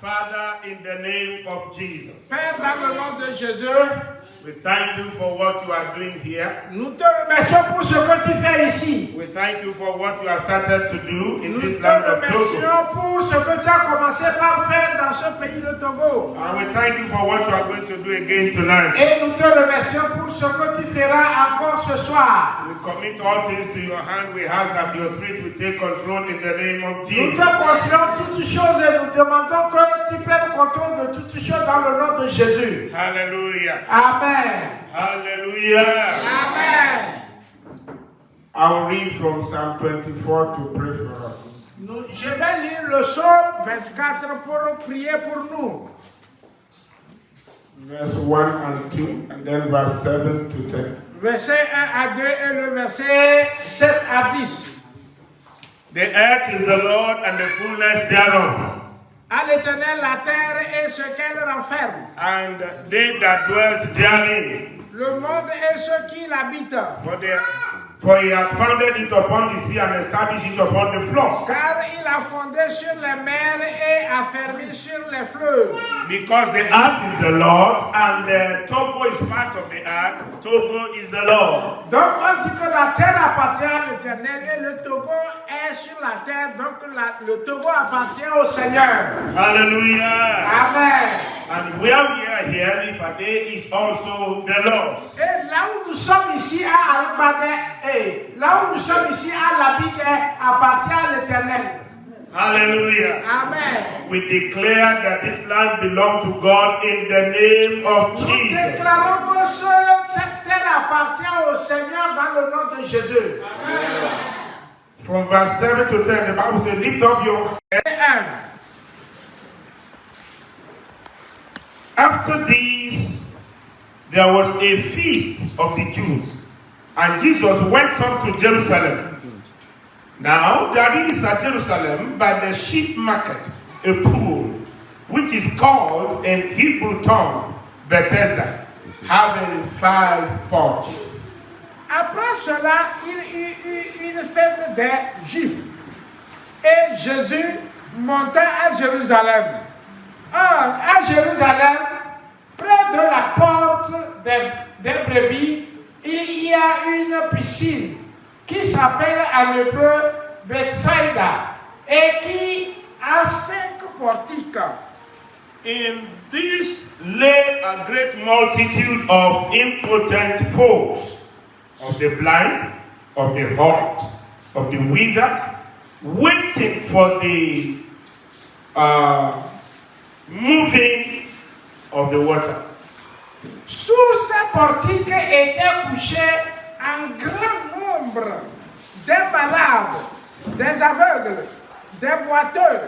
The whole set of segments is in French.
Father, in the name of Jesus, Père, dans le nom de Jésus, we thank you for what you are doing here. nous te remercions pour ce que tu fais ici. We thank you for what you have started to do in Nous this te land of Togo. remercions pour ce que tu as commencé par faire dans ce pays de Togo. And we thank you for what you are going to do again tonight. Et nous te remercions pour ce que tu feras encore ce soir. We commit all things to your hand. We ask that your spirit will take control in the name of Nous Jesus. te confions toutes choses et nous demandons que tu prennes contrôle de toutes choses dans le nom de Jésus. Hallelujah. Amen. Hallelujah. Amen. I'll read from Psalm 24 to pray for us. Je vais lire le psaume 24 pour prier pour nous. Verse 1 and 2, and then verse 7 to 10. Verset 1 à 2 et le verset 7 à 10. The earth is the Lord and the fullness thereof, À l'Éternel la terre et ce qu'elle renferme, and they that dwell therein. le monde et ceux qui l'habitent. For he hath founded it upon the sea and established it upon the flood. Car il a fondé sur les mers et affermi sur les fleuves. Because the earth is the Lord, and Togo is part of the earth. Togo is the Lord. Donc on dit que la terre appartient à l'Éternel et le Togo est sur la terre. Donc le Togo appartient au Seigneur. Hallelujah. Amen. And where we are here, Lipade is also the Lord's. Et là où nous sommes ici à Alibade, là où nous sommes ici à Labike, appartient à l'Éternel. Hallelujah. Amen. We declare that this land belongs to God in the name of Nous Jesus. déclarons que cette terre appartient au Seigneur dans le nom de Jésus. Amen. From verse 7 to 10, the Bible says, lift up your head. After this, there was a feast of the Jews, and Jesus went up to Jerusalem. Now, there is at Jerusalem by the sheep market a pool, which is called in Hebrew tongue Bethesda, having 5 porches. Après cela, une fête des Juifs. Et Jésus monta à Jérusalem. Or, à Jérusalem, près de la porte des brebis, il y a une piscine qui s'appelle en hébreu Bethsaida et qui a 5 portiques. In this lay a great multitude of impotent folks, of the blind, of the halt, of the withered, waiting for the moving of the water. Sous ces portiques étaient couchés un grand nombre des malades, des aveugles, des boiteux,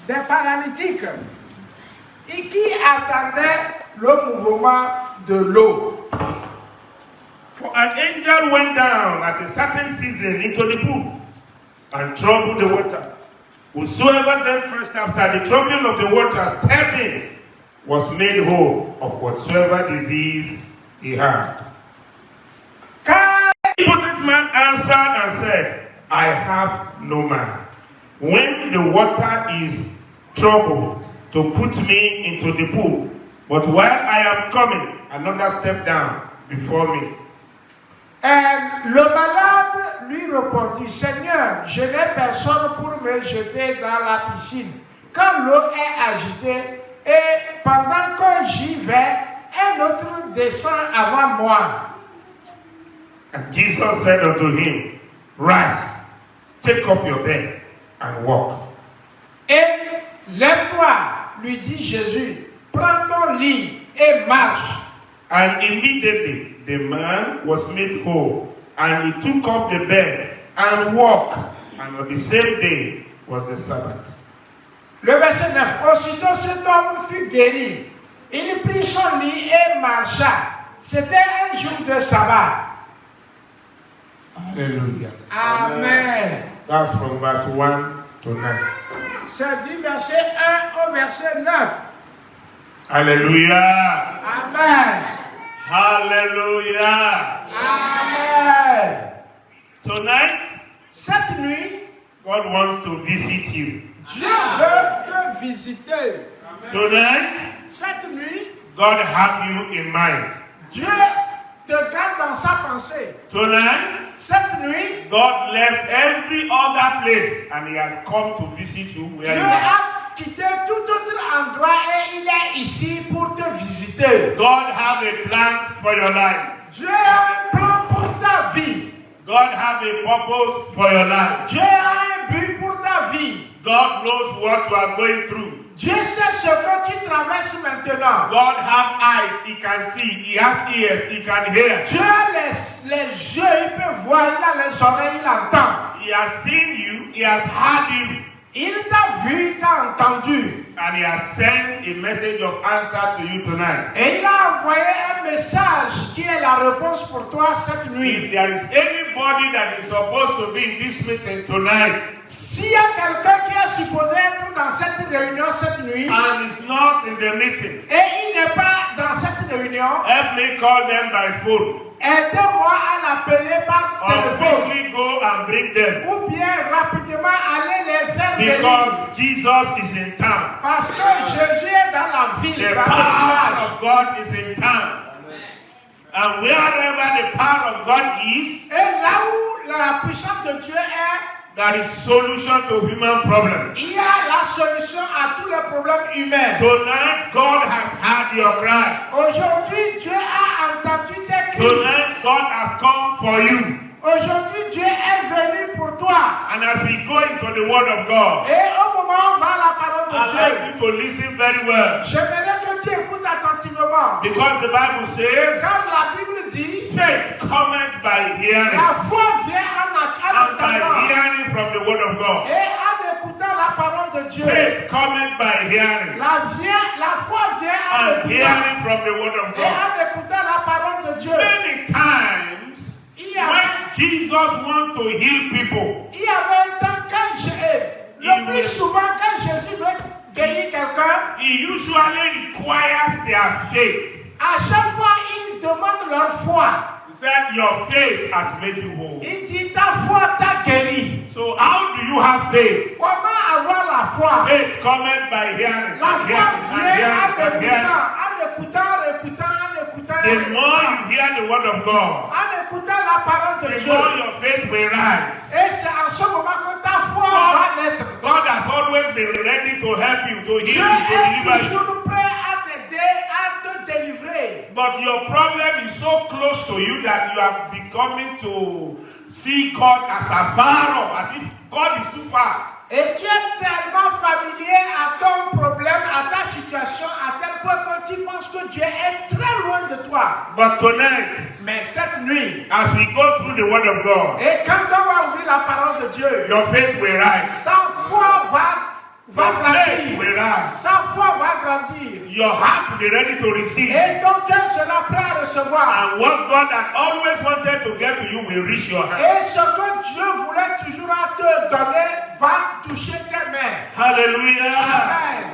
des paralytiques, et qui attendaient le mouvement de l'eau. For an angel went down at a certain season into the pool and troubled the water. Whosoever then first after the troubling of the waters stepped in was made whole of whatsoever disease he had. The impotent man answered and said, I have no man, when the water is troubled, to put me into the pool. But while I am coming, another step down before me. Le malade lui répondit, Seigneur, je n'ai personne pour me jeter dans la piscine, quand l'eau est agitée, et pendant que j'y vais, un autre descend avant moi. And Jesus said unto him, Rise, take up your bed, and walk. Et lève-toi, lui dit Jésus, prends ton lit et marche. And immediately the man was made whole, and he took up the bed and walked. And on the same day was the Sabbath. Le verset 9. Aussitôt cet homme fut guéri. Il prit son lit et marcha. C'était un jour de sabbat. Hallelujah. Amen. That's from verse 1 to 9. C'est du verset 1 au verset 9. Hallelujah. Amen. Hallelujah. Amen. Tonight, Cette nuit, God wants to visit you. Dieu veut te visiter. Tonight, Cette nuit, God have you in mind. Dieu te garde dans sa pensée. Tonight, Cette nuit, God left every other place and He has come to visit you where Dieu you are. a quitté tout autre endroit et il est ici pour te visiter. God have a plan for your life. Dieu a un plan pour ta vie. God have a purpose for your life. Dieu a un but pour ta vie. God knows what you are going through. Dieu sait ce que tu traverses maintenant. God have eyes, He can see. He has ears, He can hear. Dieu a les yeux, il peut voir, il a les oreilles, il entend. He has seen you, He has heard you, Il t'a vu, il t'a entendu. and He has sent a message of answer to you tonight. Et il a envoyé un message qui est la réponse pour toi cette If nuit. there is anybody that is supposed to be in this meeting tonight S'il y a quelqu'un qui est supposé être dans cette réunion cette nuit and is not in the meeting, et il n'est pas dans cette réunion, help me call them by phone. aidez-moi à l'appeler par Or téléphone quickly go and bring them. ou bien rapidement aller les faire venir. Because Jesus is in town. Parce que Jésus est dans la ville, The dans le power village. of God is in town. And wherever the power of God is, Et là où la puissance de Dieu est, there is solution to human problems. il y a la solution à tous les problèmes humains. Tonight, God has heard your cry. Aujourd'hui, Dieu a entendu tes cris. Tonight, God has come for you. Aujourd'hui, Dieu est venu pour toi. And as we go into the Word of God, Et au moment où on va à la parole de I'd Dieu, like you to listen very well. j'aimerais que tu écoutes attentivement. Because the Bible says, Car la Bible dit, faith cometh by hearing, la foi vient en and by entendant hearing from the Word of God. et en écoutant la parole de Dieu. Faith cometh by hearing, La foi vient en and écoutant hearing from the Word of et God. en écoutant la parole de Dieu. Many times, Il y avait when Jesus wants to heal people, un temps quand le plus souvent quand Jésus veut guérir quelqu'un, He usually requires their faith. à chaque fois il demande leur foi. He said, your faith has made you whole. Il dit ta foi t'a guéri. So how do you have faith? Comment avoir la foi? Faith cometh by hearing, La and foi hearing, and vient hearing, and hearing. en écoutant. The more you hear the Word of God, En écoutant la parole de the Dieu. more your faith will rise. Et c'est en ce moment que ta foi va naître. God has always been ready to help you, to heal Dieu you, to est deliver you. toujours prêt à t'aider, à te délivrer. But your problem is so close to you that you are becoming to see God as afar off, as if God is too far. Et tu es tellement familier à ton problème, à ta situation, à tel point que tu penses que Dieu est très loin de toi. But tonight, Mais cette nuit, as we go through the Word of God, et quand on va ouvrir la parole de Dieu, your faith will rise. ta foi va Your faith grandir. will rise. Ta foi va grandir. Your heart will be ready to receive. Et ton cœur sera prêt à recevoir. And what God had always wanted to get to you will reach your hand. Et ce que Dieu voulait toujours te donner va toucher tes mains. Hallelujah. Amen.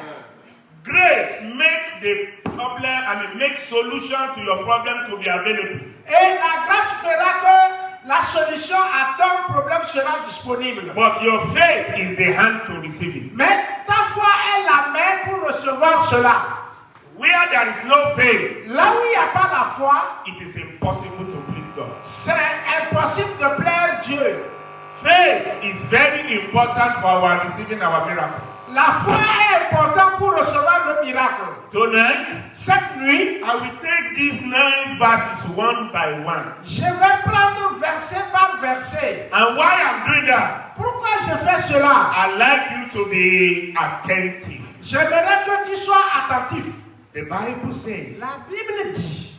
Grace make the problem, make solution to your problem to be available. Et la grâce fera que la solution à ton problème sera disponible. But your faith is the hand to receive it. Mais ta foi est la main pour recevoir cela. Where there is no faith, Là où il n'y a pas la foi, it is impossible to please God. c'est impossible de plaire Dieu. Faith is very important for our receiving our miracle. La foi est importante pour recevoir le miracle. Tonight, Cette nuit, I will take these 9 verses one by one. je vais prendre verset par verset. And why I'm doing that, Pourquoi je fais cela? I'd like you to be attentive. J'aimerais que tu sois attentif. The Bible says, La Bible dit,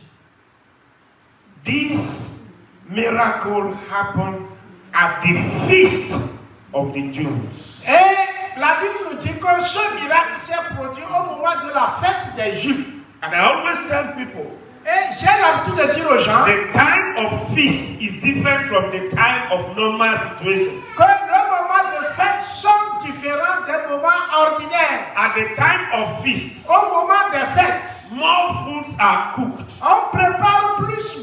this miracle happened at the feast of the Jews. et la Bible nous dit que ce miracle s'est produit au moment de la fête des Juifs. And I always tell people, Et j'ai l'habitude de dire aux gens the time of feast is different from the time of normal situation. que nos moments de fête sont différents des moments ordinaires. At the time of feast, Au moment des fêtes, more foods are cooked, on prépare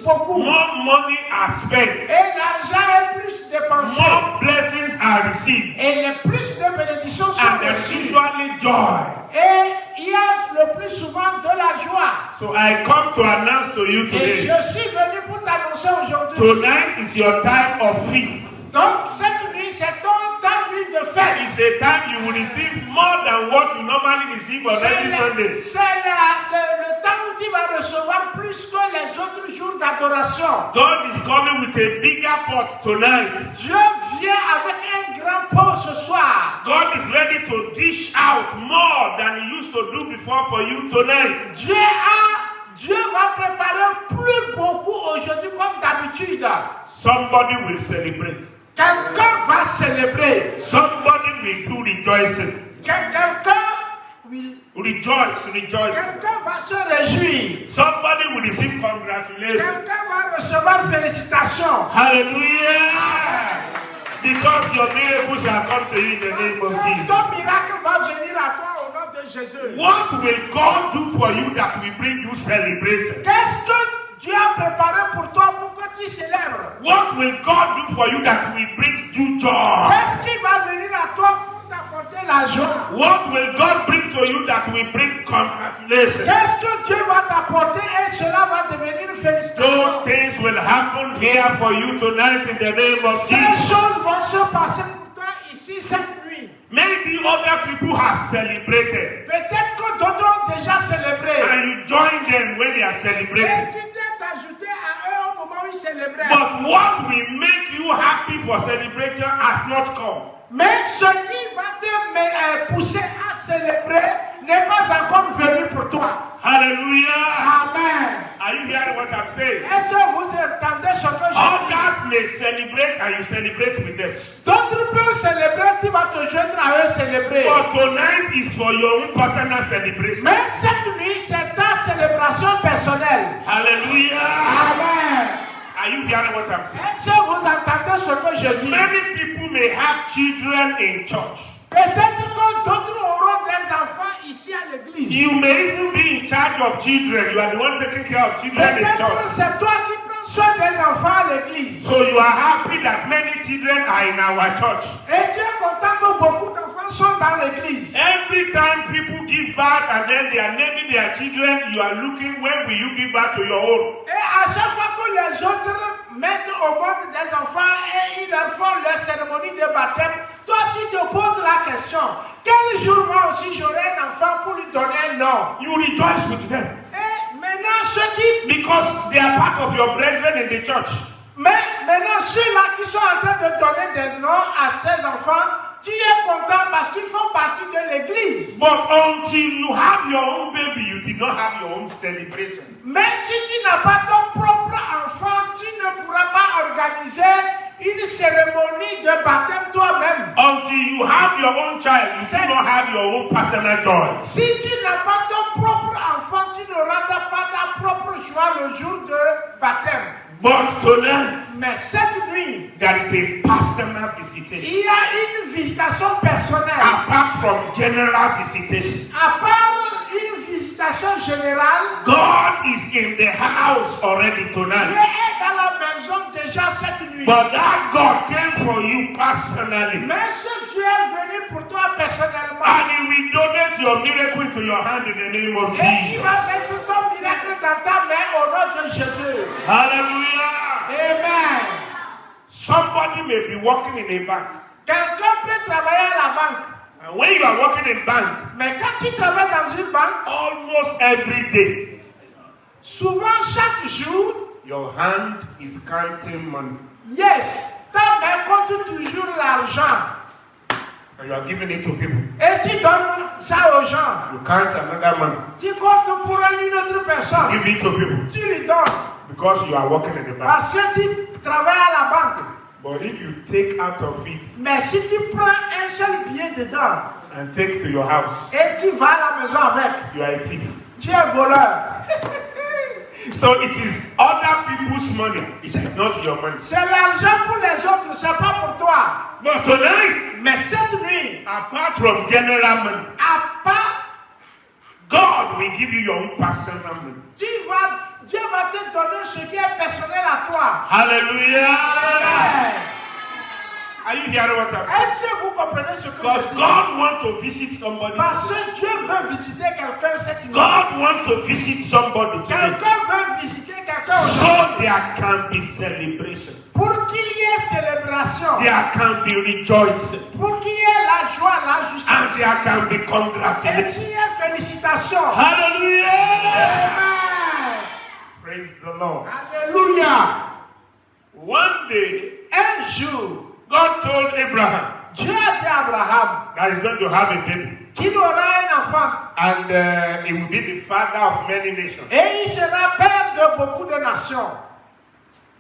beaucoup more money are spent, et l'argent est plus dépensé more blessings are received. Et les plus de bénédictions sont And there's reçues. usually joy. Et il y a le plus souvent de la joie. So I come to announce to you Et today, je suis venu pour t'annoncer aujourd'hui. tonight is your time of feast. Donc cette nuit, c'est ta nuit de fête. It's a time you will receive more than what you normally receive on every Sunday. C'est le temps où tu vas recevoir plus que les autres jours d'adoration. God is coming with a bigger pot tonight. Dieu vient avec un grand pot ce soir. God is ready to dish out more than he used to do before for you tonight. Dieu va préparer plus beaucoup aujourd'hui comme d'habitude. Somebody will celebrate. Quelqu'un va célébrer. Somebody will do rejoicing. Quelqu'un va se réjouir. Somebody will receive congratulations. Quelqu'un va recevoir félicitations. Hallelujah! Because your miracle shall come to you in the name of Jesus. Ton miracle va venir à toi au nom de Jésus. What will God do for you that will bring you celebration? Qu'est-ce que Dieu a préparé pour toi pour que tu célèbres? What will God do for you that will bring you joy? Qu'est-ce qui va venir à toi pour t'apporter la joie? What will God bring to you that will bring congratulations? Qu'est-ce que Dieu va t'apporter et cela va devenir une félicitation? Those things will happen here for you tonight in the name of Ces Jesus. choses vont se passer pour toi ici cette nuit. Maybe other people have celebrated Peut-être que d'autres ont déjà célébré. and you join them when they are Et celebrating. tu t'es ajouté à eux au moment où ils célébraient. But what will make you happy for celebration has not come. Mais ce qui va te pousser à célébrer n'est pas encore venu pour toi. Hallelujah. Amen. Are you hearing what I'm saying? Est-ce que vous entendez ce que je dis? Others may celebrate and you celebrate with them. D'autres peuvent célébrer, tu vas te joindre à eux célébrer. But tonight is for your own personal celebration. Mais cette nuit, c'est ta célébration personnelle. Hallelujah. Amen. Are you hearing what I'm saying? Est-ce que vous entendez ce que je dis? Many people may have children in church. Peut-être que d'autres auront des enfants ici à l'église. You may even be in charge of children. You are the one taking care of children in Peut-être que church. c'est toi qui prends soin des enfants à l'église. So you are happy that many children are in our church. Et tu es content que beaucoup d'enfants sont dans l'église. Every time people give birth and then they are naming their children, you are looking when will you give birth to your own. Et à chaque fois que les autres mettent au monde des enfants et ils leur font leur cérémonie de baptême, toi tu te poses la question, quel jour moi aussi j'aurai un enfant pour lui donner un nom? You rejoice with them Et maintenant ceux qui... because they are part of your brethren in the church. Mais maintenant ceux-là qui sont en train de donner des noms à ces enfants, tu es content parce qu'ils font partie de l'église. But until you have your own baby, you did not have your own celebration. Mais si tu n'as pas ton propre enfant, tu ne pourras pas organiser une cérémonie de baptême toi-même. Until you have your own child, you do not have your own personal joy. Si tu n'as pas ton propre enfant, tu n'auras pas ta propre joie le jour de baptême. But tonight, Mais cette nuit, there is a personal visitation. il y a une visitation personnelle. Apart from general visitation. À part une visitation générale, God is in the house already Dieu tonight. est dans la maison déjà cette nuit. But that God came for you personally. Mais ce Dieu est venu pour toi personnellement. And He will donate your miracle into your hand in the name of Et il Jesus. va mettre ton miracle dans ta main au nom de Jésus. Hallelujah. Amen. Somebody may be working in a bank. Quelqu'un peut travailler à la banque. And when you are working in bank, Mais quand tu travailles dans une banque, almost every day, souvent chaque jour, your hand is counting money. yes, ta main compte toujours l'argent. And you are giving it to people. Et tu donnes ça aux gens. You count another money. Tu comptes pour une autre personne. Give it to people. Tu lui donnes. Because you are working in the bank. Parce que tu travailles à la banque. But if you take out of it Mais si tu prends un seul billet dedans and take to your house, et tu vas à la maison avec, you are a thief. tu es voleur. So it is other people's money. It is not your money. C'est l'argent pour les autres, c'est pas pour toi. But tonight, Mais cette nuit, apart from general money, à part, God will give you your own personal money. Dieu va te donner ce qui est personnel à toi. Hallelujah. Amen. Are you hearing what I'm saying? Est-ce que vous comprenez ce que Because je dis? God wants to visit somebody. Parce que Dieu veut visiter quelqu'un cette nuit. God wants to visit somebody today. Quelqu'un veut visiter quelqu'un aujourd'hui. So there can be celebration. Pour qu'il y ait célébration. There can be rejoicing. Pour qu'il y ait la joie, la And justice. there can be Et congratulations. qu'il y ait félicitations. Hallelujah! Amen. Praise the Lord. Alléluia. One day, Un jour, God told Abraham Dieu a dit à Abraham that he's going to have a baby. qu'il aura un enfant. And he will be the father of many nations. Et il sera père de beaucoup de nations.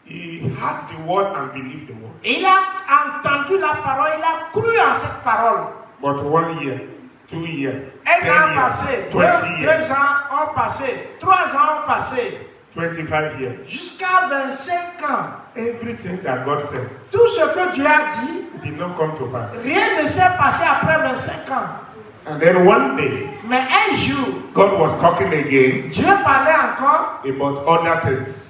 He heard the word and believed the word. Il a entendu la parole, il a cru en cette parole. But 1 year, 2 years, 10 Un an passé, years, 20 years, 2 ans ont passé, 3 ans ont passé, 25 years. jusqu'à 25 ans. Everything that God said Tout ce que Dieu a dit, did not come to pass. rien ne s'est passé après 25 ans. And then one day, Mais un jour, God was talking again Dieu parlait encore about other things.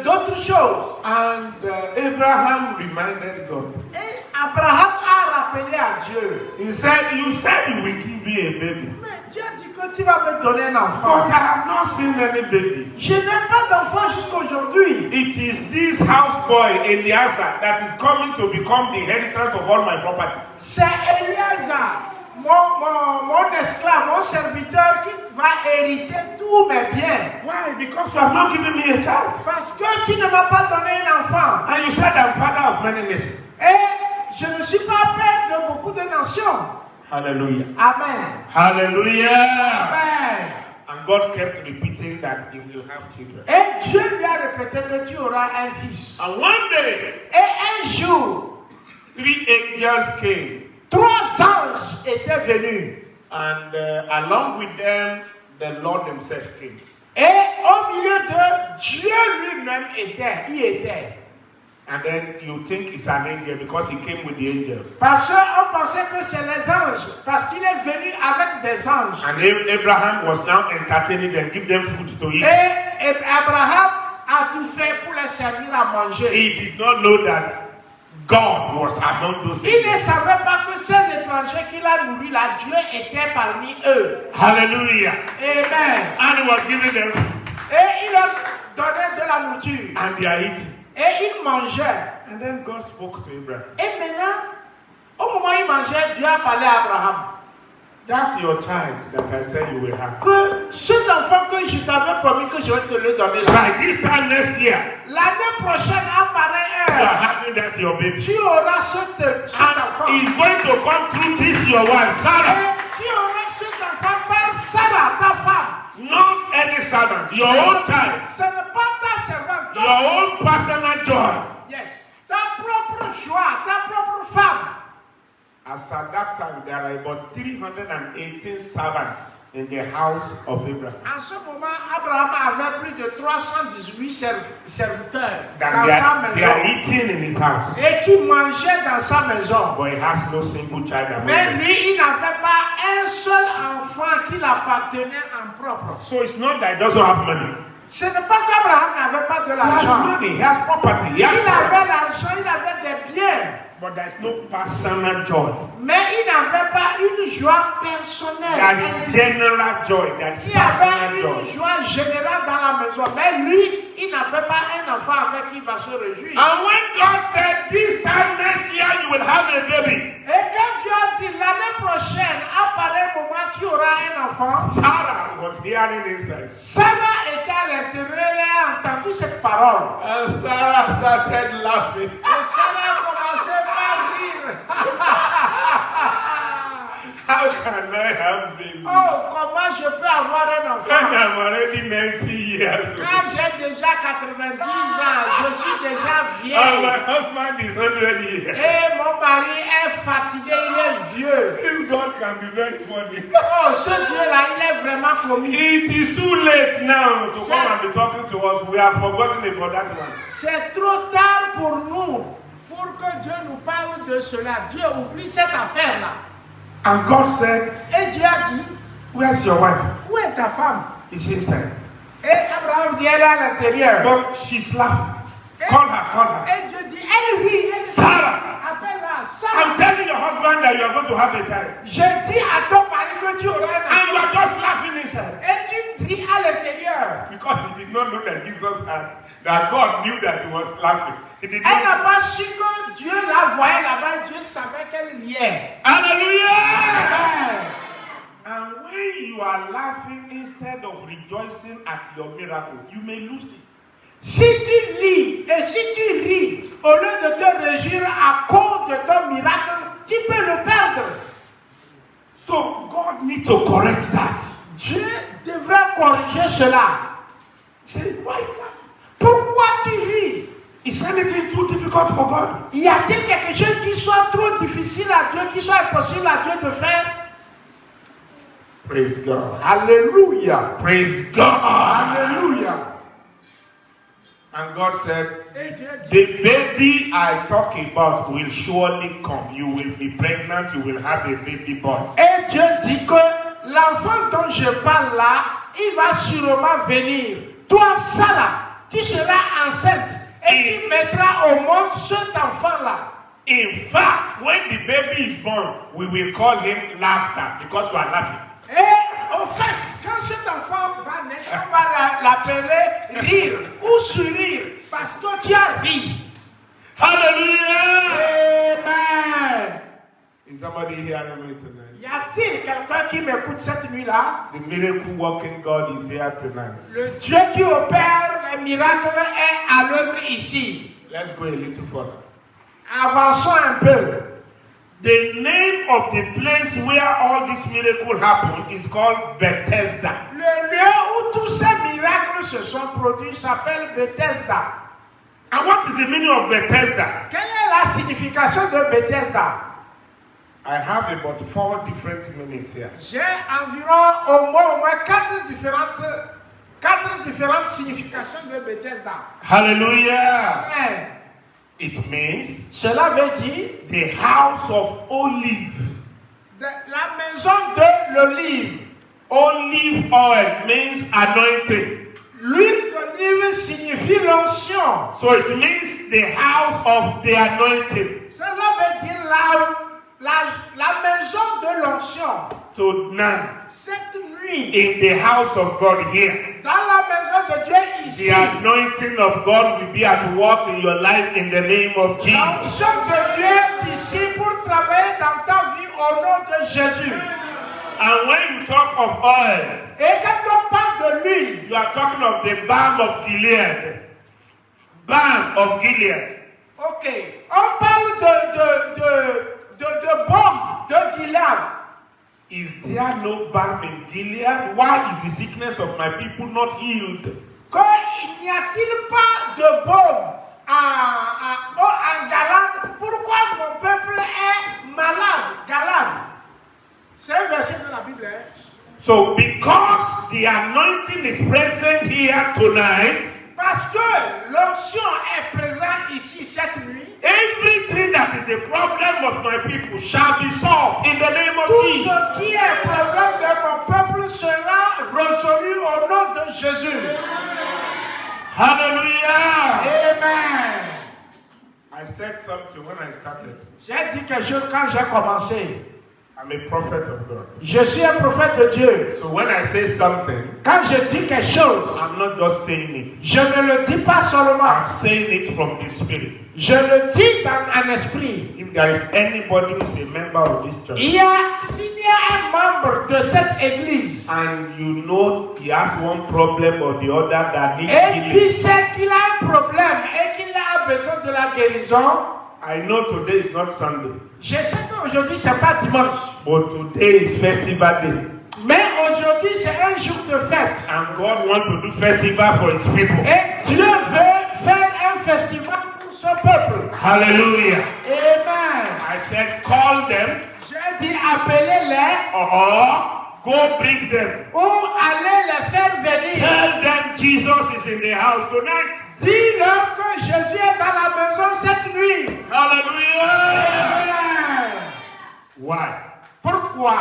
d'autres choses. And Abraham reminded God. Et Abraham a rappelé à Dieu. He said, you said you will give me a baby. Mais Dieu dit que tu vas me donner un But enfant. I have not seen any baby. Je n'ai pas d'enfant jusqu'aujourd'hui. It is this houseboy, Eliezer, that is coming to become the inheritance of all my property. C'est Eliezer, mon esclave, mon serviteur qui va hériter tous mes biens. Why? Because you have not given me a child. Parce que tu ne m'as pas donné un enfant. And you said I'm father of many nations. Et je ne suis pas père de beaucoup de nations. Hallelujah. Amen. Hallelujah. Amen. And God kept repeating that he will have children. Et Dieu lui a répété que tu auras un fils. And one day, Et un jour, 3 angels came. 3 anges étaient venus. And along with them, the Lord himself came. Et au milieu d'eux, Dieu lui-même y était. And then you think it's an angel because he came with the angels. Parce qu'on pensait que c'est les anges. Parce qu'il est venu avec des anges. And Abraham was now entertaining them, give them food to eat. Et Abraham a tout fait pour les servir à manger. He did not know that God was among those Il ne angels. savait pas que ces étrangers qu'il a nourris là, Dieu était parmi eux. Hallelujah. Amen. And he was giving them food. Et il leur donnait de la nourriture. And they are eating. Et ils mangeaient. And then God spoke to Abraham. Et maintenant, au moment où ils mangeaient, Dieu a parlé à Abraham. That's your child that I said you will have. Que cet enfant que je t'avais promis que je vais te le donner là. By this time next year, L'année prochaine, apparaît you are un. having that your baby. Tu auras cet enfant. And he's going to come through this your wife, Sarah. Et tu auras cet enfant par Sarah, ta femme. Not any servant, your own child. Ce n'est pas ta servante. Your own personal joy. Yes. Ta propre joie, ta propre femme. As at that time, there are about 318 servants in the house of Abraham. En ce moment, Abraham avait plus de 318 serviteurs That dans sa they are maison. eating in his house. Et qui mangeaient dans sa maison. But he has no single child among Mais them. lui, il n'avait pas un seul enfant qui l'appartenait en propre. So it's not that he doesn't have money. Ce n'est pas qu'Abraham n'avait pas de He has l'argent. money, he has property, he Il has avait l'argent, il avait des biens. but there's no personal joy. Mais il n'avait pas une joie personnelle. There is general joy, there is Il y avait personal une joy. joie générale dans la maison. Mais lui, il n'avait pas un enfant avec qui il va se réjouir. And when God said, this time next year you will have a baby, Et quand Dieu a dit l'année prochaine, à pareil moment, tu auras un enfant, Sarah was hearing inside. Sarah était à l'intérieur et a entendu cette parole. And Sarah started laughing. Et Sarah a commencé par rire. How can I have baby? Oh, comment je peux avoir un When enfant? I'm already 90 years old. Quand j'ai déjà 90 ans, je suis déjà And vieille. my husband is 100 years. Et mon mari est fatigué, il est vieux. This God can be very funny. Oh, ce Dieu-là, il est vraiment comique. It is too late now to come and be talking to us. We have forgotten about that one. C'est trop tard pour nous, pour que Dieu nous parle de cela. Dieu oublie cette affaire-là. And God said, Et Dieu a dit, where's your wife? où est ta femme? It's inside. Et Abraham dit, elle est à l'intérieur. But she's laughing. Call her, call her. Et Dieu dit, elle rit. Elle dit, Sarah, ça. I'm telling your husband that you are going to have a child. Je dis à ton mari que tu auras un And you enfant. are just laughing inside. Et tu ris à l'intérieur. Because he did not know that Jesus had, that God knew that he was laughing. He did Elle n'a not. pas su que Dieu la voyait là-bas. Dieu savait qu'elle y est. Hallelujah! Amen. And when you are laughing instead of rejoicing at your miracle, you may lose it. Si tu lis et si tu ris, au lieu de te réjouir à cause de ton miracle, tu peux le perdre. So God needs to correct that. Dieu devrait corriger cela. Say, why laugh? Pourquoi tu ris? Is anything too difficult for God? Y a-t-il quelque chose qui soit trop difficile à Dieu, qui soit impossible à Dieu de faire? Praise God. Alléluia. Praise God. Alléluia. And God said, Et Dieu dit, the baby I talk about will surely come. You will be pregnant, you will have a baby boy. et Dieu dit que l'enfant dont je parle là, il va sûrement venir. Toi, ça là, tu seras enceinte et tu mettras au monde cet enfant-là. In fact, when the baby is born, we will call him laughter because you are laughing. Et au fait, quand cet enfant va naître, on va l'appeler rire ou sourire parce que tu as ri. Hallelujah! Amen. Is somebody hearing me tonight? Y a-t-il quelqu'un qui m'écoute cette nuit-là? The miracle working God is here tonight. Le Dieu qui opère les miracles est à l'œuvre ici. Let's go a little further. Avançons un peu. The name of the place where all this miracle happened is called Bethesda. Le lieu où tous ces miracles se sont produits s'appelle Bethesda. And what is the meaning of Bethesda? Quelle est la signification de Bethesda? I have about 4 different meanings here. J'ai environ au moins quatre différentes significations de Bethesda. Hallelujah! Amen. It means Cela veut dire the house of olive. la maison de l'olive. Olive oil means anointing. L'huile d'olive signifie l'onction. So it means the house of the anointing. Cela veut dire la maison de l'onction. Tonight, Cette nuit, in the house of God here, dans la maison de Dieu ici, the anointing of God will be at work in your life in the name of Jesus. l'onction de Dieu est ici pour travailler dans ta vie au nom de Jésus. And when you talk of oil, Et quand on parle de l'huile, you are talking of the balm of Gilead. Balm of Gilead. ok, on parle de baume de Gilead. Is there no balm in Gilead? Why is the sickness of my people not healed? Qu'il n'y a-t-il pas de baume en Galade? Pourquoi mon peuple est malade? Galade. C'est un verset de la Bible. Hein? So because the anointing is present here tonight, Parce que l'onction est présente ici cette nuit, everything that is the problem of my people shall be solved in the name of tout Jesus. ce qui est problème de mon peuple sera résolu au nom de Jésus. Hallelujah. Amen. I said something when I started. J'ai dit quelque chose quand j'ai commencé. I'm a prophet of God. Je suis un prophète de Dieu. So when I say something, Quand je dis quelque chose, I'm not just saying it. je ne le dis pas seulement. I'm saying it from the Spirit. Je le dis dans un esprit. If there is anybody who is a member of this church, S'il y a un membre de cette église and you know he has one problem or the other that needs et tu healing, sais qu'il a un problème et qu'il a besoin de la guérison, I know today is not Sunday, je sais qu'aujourd'hui c'est pas dimanche, but today is festival day. mais aujourd'hui c'est un jour de fête. And God wants to do festival for his people. Et Dieu veut faire un festival pour son peuple. Hallelujah. Amen. I said, call them J'ai dit appelez-les or go bring them. ou allez les faire venir. Tell them Jesus is in the house tonight. Dis-leur que Jésus est dans la maison cette nuit. Hallelujah. Amen. Why? Pourquoi?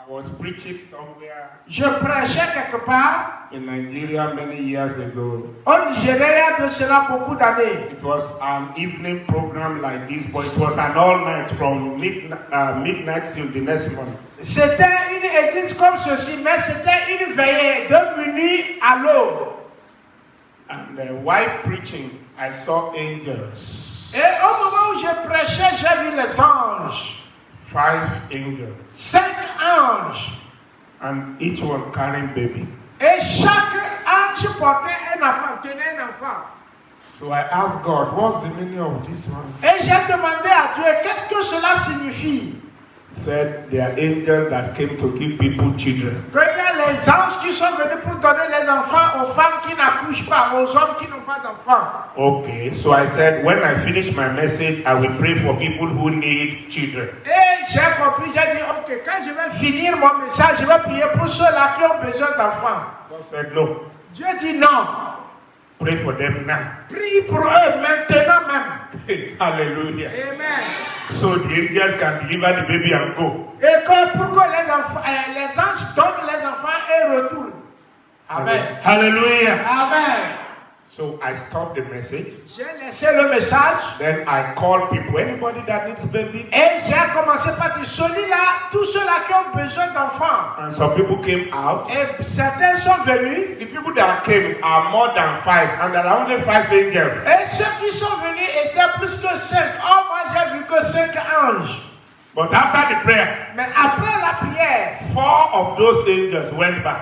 I was preaching somewhere Je prêchais quelque part in Nigeria many years ago. au Nigeria de cela beaucoup d'années. It was an evening program like this, but it was an all night from midnight till the next morning. C'était une église comme ceci, mais c'était une veillée de minuit à l'aube. And while preaching, I saw angels. Et au moment où je prêchais, j'ai vu les anges. 5 angels. 5 anges. And each one carrying baby. Et chaque ange portait un enfant, tenait un enfant. So I asked God, what's the meaning of this one? Et j'ai demandé à Dieu, qu'est-ce que cela signifie? He said, they are angels that came to give people children. Qu'il y a les anges qui sont venus pour donner les enfants aux femmes qui n'accouchent pas, aux hommes qui n'ont pas d'enfants. Okay, so I said, when I finish my message, I will pray for people who need children. Et j'ai compris, j'ai dit, ok, quand je vais finir mon message, je vais prier pour ceux-là qui ont besoin d'enfants. God said, no, Dieu dit non. pray for them now. Prie pour eux maintenant même. Hallelujah. Amen. So the angels can deliver the baby and go. Et que pour que les anges donnent les enfants et retournent. Amen. Hallelujah. Amen. So I stopped the message. J'ai laissé le message. Then I called people, anybody that needs baby. Et j'ai commencé par dire, celui-là, tous ceux-là qui ont besoin d'enfants. And some people came out. Et certains sont venus. The people that came are more than 5, and there are only 5 angels. Et ceux qui sont venus étaient plus que 5. Oh, moi j'ai vu que 5 anges. But after the prayer, Mais après la prière, 4 of those angels went back.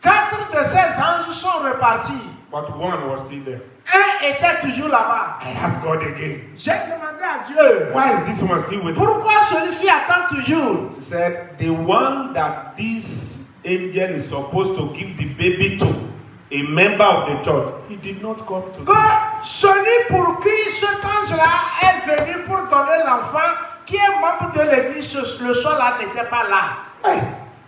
4 de ces anges sont repartis. But one was still there. Un était toujours là-bas. I asked God again, J'ai demandé à Dieu, why is this one still with me? pourquoi celui-ci attend toujours? He said, the one that this angel is supposed to give the baby to, a member of the church, he did not come to. Que celui pour qui cet ange-là est venu pour donner l'enfant, qui est membre de l'église le soir-là, n'était pas là. Hey,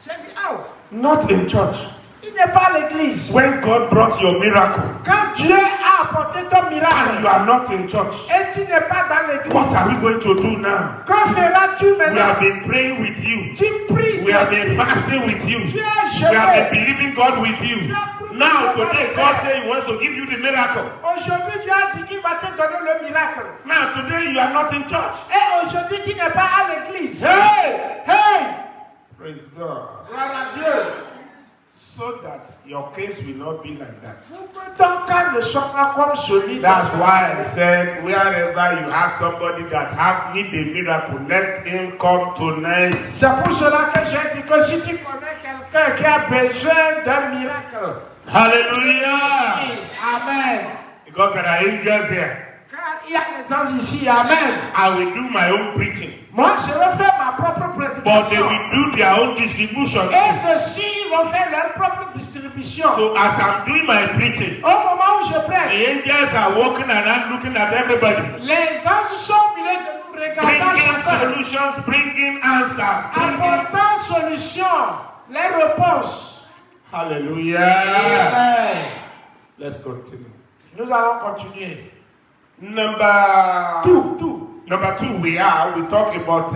J'ai dit, oh, not in church. il n'est pas à l'église. When God brought your miracle Quand Dieu a apporté ton and you miracle, are not in church, et tu n'es pas dans what l'église, are we going to do now? que feras-tu We have maintenant? been praying with you. Tu pries, We have been fasting with you. tu as We have been jeûné. believing God with you. Now today God says He wants to give you the miracle. Aujourd'hui, Dieu a dit qu'il va te donner le miracle. Now today you are not in church. Et aujourd'hui, tu n'es pas à l'église. Hey! Hey! Praise God. Gloire à Dieu. So that your case will not be like that. Pour que ton cas ne soit pas comme celui That's d'avant. why I said wherever you have somebody that need a miracle, let him come tonight. C'est pour cela que j'ai dit que si tu connais quelqu'un qui a besoin d'un miracle, Hallelujah. Amen. Because there are angels here. Car il y a les anges ici, Amen. I will do my own preaching. Moi, je vais faire ma propre But they prédication. will do their own distribution. Et ceux-ci ils vont faire leur propre distribution. So as I'm doing my preaching, Au moment où je the prêche, angels are walking around looking at everybody. les anges sont au milieu de nous regardant Bringing chacun, solutions, bringing answers. apportant solution, les réponses. Hallelujah. Amen. Let's continue. Nous allons continuer. Number Tout. Number 2, we talk about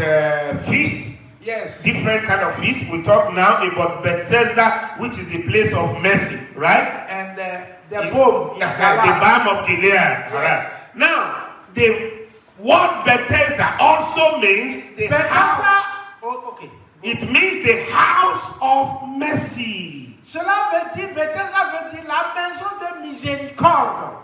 feast, Yes. different kind of feast. We talk now about Bethesda, which is the place of mercy, right? And the bomb is The balm of Gilead. Yes. All right. Now, the word Bethesda also means the house. Bethesda, oh, okay. It means the house of mercy. Cela veut dire, Bethesda veut dire la maison de miséricorde.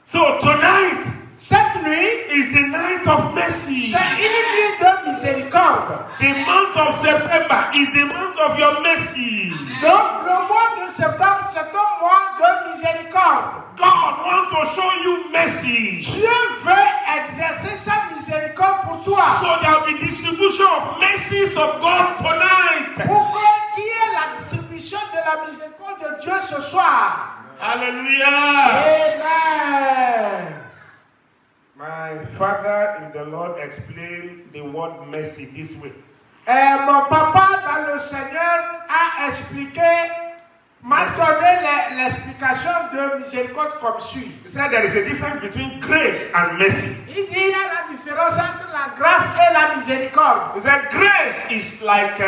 So tonight Cette nuit, is the night of mercy. c'est une nuit de miséricorde. The month of September is the month of your mercy. Donc, le mois de septembre, c'est un mois de miséricorde. God wants to show you mercy. Dieu veut exercer sa miséricorde pour toi. So there will be distribution of mercies of God tonight. Pour qu'il y ait la distribution de la miséricorde de Dieu ce soir. Hallelujah. Amen. My father in the Lord explained the word mercy this way. Mon papa dans le Seigneur a expliqué m'a donné l'explication de miséricorde comme suit. He said there is a difference between grace and mercy. Il dit il y a la différence entre la grâce et la miséricorde. He said grace is like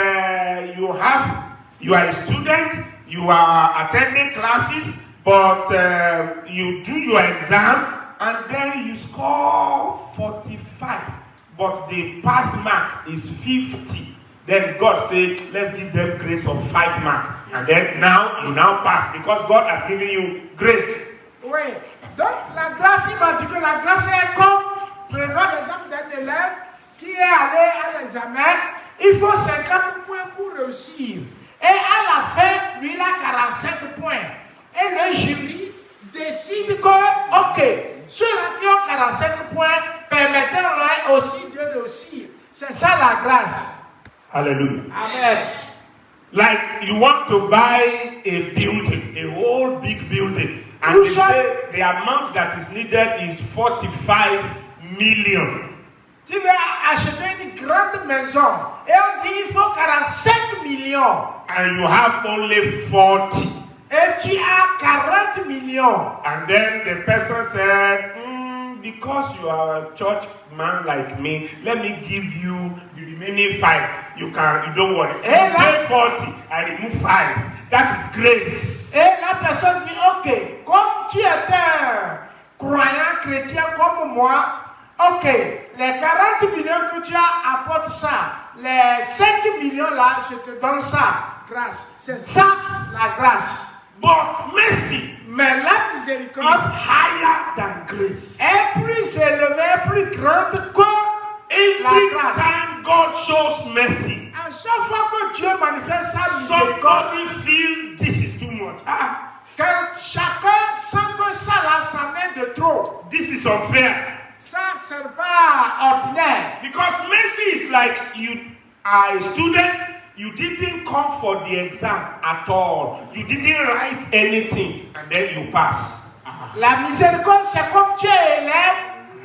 you are a student, you are attending classes, but you do your exam and then you score 45, but the pass mark is 50. Then God said, let's give them grace of 5 marks. And then now you now pass because God has given you grace. Oui. Donc la grâce, il m'a dit que la grâce est comme, prenons l'exemple d'un élève qui est allé à l'examen, il faut 50 points pour réussir. Et à la fin, lui, il a 45 points. Et le jury décide que, ok, ceux-là qui ont 45 points, permettez-leur aussi de réussir. C'est ça la grâce. Hallelujah. Amen. Like you want to buy a building, a whole big building, and they say the amount that is needed is 45 million. Tu veux acheter une grande maison et on dit il faut 45 millions. And you have only 40. Et tu as 40 millions. And then the person said, because you are a church man like me, let me give you the remaining 5. You don't worry. You pay 40, I remove 5. That is grace. Et la personne dit, ok, comme tu es un croyant chrétien comme moi, ok, les 40 millions que tu as, apporte ça. Les 5 millions là, je te donne ça. Grâce. C'est ça la grâce. But mercy, mais la miséricorde is higher than grace. Est plus élevée, plus grande que every la grâce. Time God shows mercy, à chaque fois que Dieu manifeste sa miséricorde, somebody feel this is too much. Que chacun sent que ça là, ça met de trop. This is unfair. Ça, c'est pas ordinaire. Because mercy is like you are a student, you didn't come for the exam at all. You didn't write anything and then you pass. La miséricorde, c'est comme tu es élève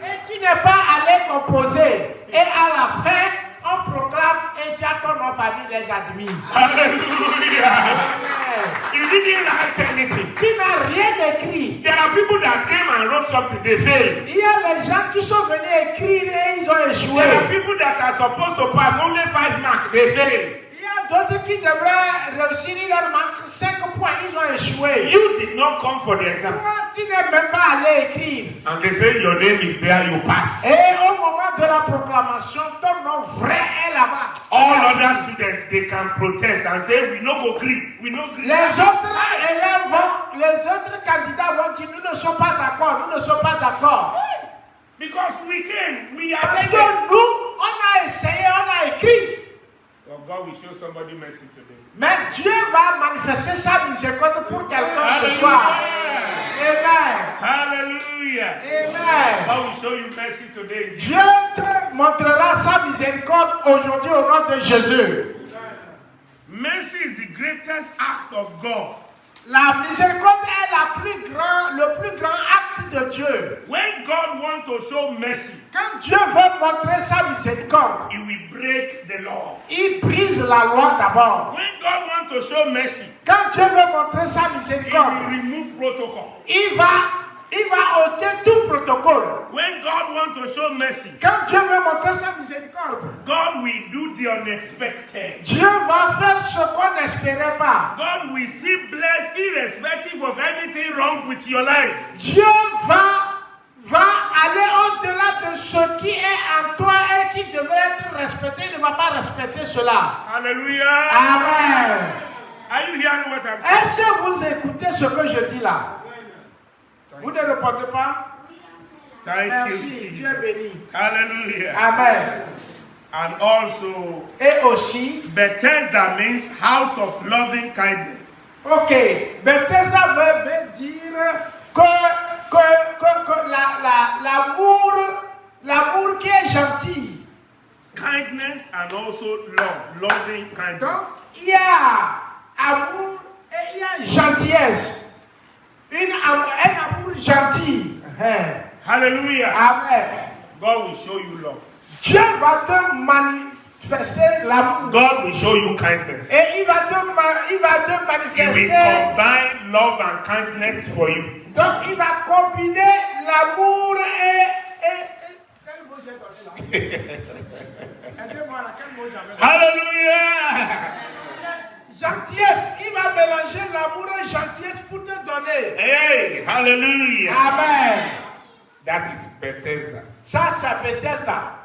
et tu n'es pas allé composer. Et à la fin, on proclame et tu as ton nom parmi les admis. Hallelujah. You didn't write anything. Tu n'as rien écrit. There are people that came and wrote something, they failed. Il y a les gens qui sont venus écrire et ils ont échoué. There are people that are supposed to pass only 5 marks, they failed. Il y a d'autres qui devraient réussir, il leur manque 5 points, ils ont échoué. You did not come for the exam. Toi, tu n'es même pas allé écrire. And they say your name is there, you pass. Et au moment de la proclamation, ton nom vrai est là-bas. All other students, they can protest and say, we no go agree, we no agree. Les autres élèves vont, les autres candidats vont dire, nous ne sommes pas d'accord, nous ne sommes pas d'accord. Because we came, we are Parce que nous, on a essayé, on a écrit. Well, God will show somebody mercy today. Mais Dieu va manifester sa miséricorde pour quelqu'un ce soir. Amen. Hallelujah. Amen. God will show you mercy today. Dieu te montrera sa miséricorde aujourd'hui au nom de Jésus. Mercy is the greatest act of God. La miséricorde est le plus grand acte de Dieu. When God wants to show mercy, Quand Dieu veut montrer sa miséricorde, He will break the law. il brise la loi d'abord. When God wants to show mercy, Quand Dieu veut montrer sa He miséricorde, will remove protocol. il va ôter tout protocole. When God wants to show mercy, Quand Dieu veut montrer sa miséricorde, God will do the unexpected. Dieu va faire ce qu'on n'espérait pas. God will still bless irrespective of anything wrong with your life. Dieu va aller au-delà de ce qui est en toi et qui devrait être respecté. Il ne va pas respecter cela. Hallelujah. Amen. Are you hearing what I'm saying? Est-ce que vous écoutez ce que je dis là? Vous ne répondez pas? Thank Merci, you, Dieu béni. Jesus. Hallelujah. Amen. And also, Et aussi, Bethesda means house of loving kindness. ok, Bethesda veut dire que l'amour qui est gentil. Kindness and also love, loving Donc, kindness. il y a amour et il y a gentillesse. Un amour gentil. Hallelujah. Amen. God will show you love. Dieu va te manifester l'amour. God will show you kindness. Et il va te He will manifester. combine love and kindness for you. Donc il va combiner l'amour et quel mot j'ai donné là? Aidez-moi là, quel mot j'avais donné? Hallelujah! Gentillesse, il va mélanger l'amour et gentillesse pour te donner. Hey, hallelujah! Amen. That is Bethesda. Ça, c'est Bethesda.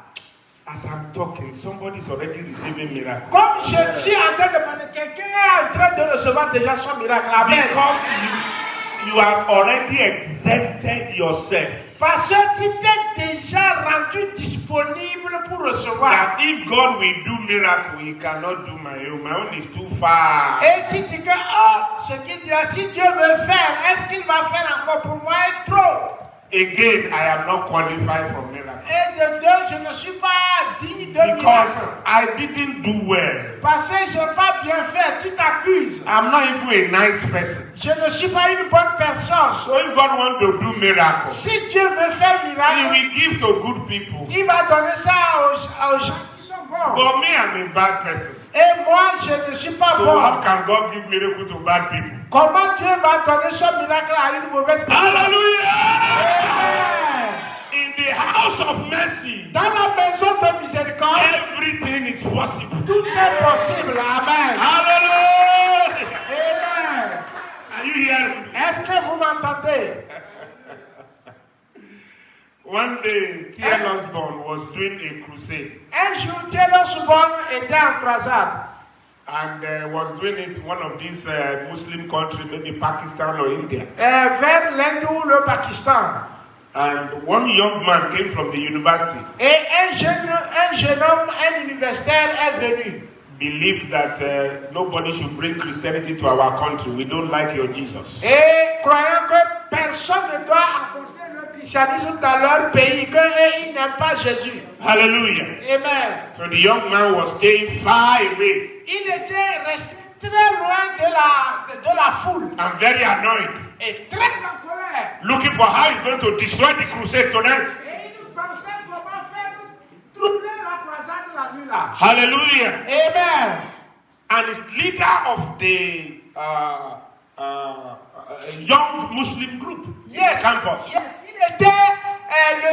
As I'm talking, somebody is already receiving miracle. Comme je suis en train de parler, quelqu'un est en train de recevoir déjà son miracle. Amen. Because you have already exempted yourself. Parce que tu t'es déjà rendu disponible pour recevoir. That if God will do miracle, He cannot do my own. My own is too far. Et tu dis que, oh, ce qu'il dit là, si Dieu veut faire, est-ce qu'il va faire encore pour moi? Et trop. Again, I am not qualified for miracle. Et de deux, je ne suis pas digne de Because miracle. I didn't do well. Parce que je n'ai pas bien fait, tu t'accuses. I'm not even a nice person. Je ne suis pas une bonne personne. So if God wants to do miracle, Si Dieu veut faire He miracle, will give to good people. il va donner ça aux gens qui sont bons. For me, I'm a bad person. Et moi, je ne suis pas So bon. how can God give miracle to bad people? Comment Dieu va donner son miracle à une mauvaise personne? Hallelujah! Amen. In the house of mercy, Dans la maison de miséricorde, everything is possible. tout est possible. Amen. Hallelujah! Amen. Are you hearing me? Est-ce que vous m'entendez? One day, T.L. Osborne was doing a crusade Un jour, T.L. Osborne était en croisade. and was doing it in one of these Muslim countries, maybe Pakistan or India. Vers l'Inde ou le Pakistan. And one young man came from the university, Et un jeune homme, un universitaire est venu. believed that nobody should bring Christianity to our country. We don't like your Jesus. Et croyant que personne ne doit apporter le christianisme dans leur pays, qu'ils n'aiment pas Jésus. Hallelujah. Amen. So the young man was staying far away Il était resté très loin de la foule and very annoyed, et très en colère. looking for how he's going to destroy the crusade tonight. Et il pensait comment faire tourner la croisade de la nuit là. Hallelujah. Amen. And his leader of the young Muslim group Yes. campus. Yes. Il était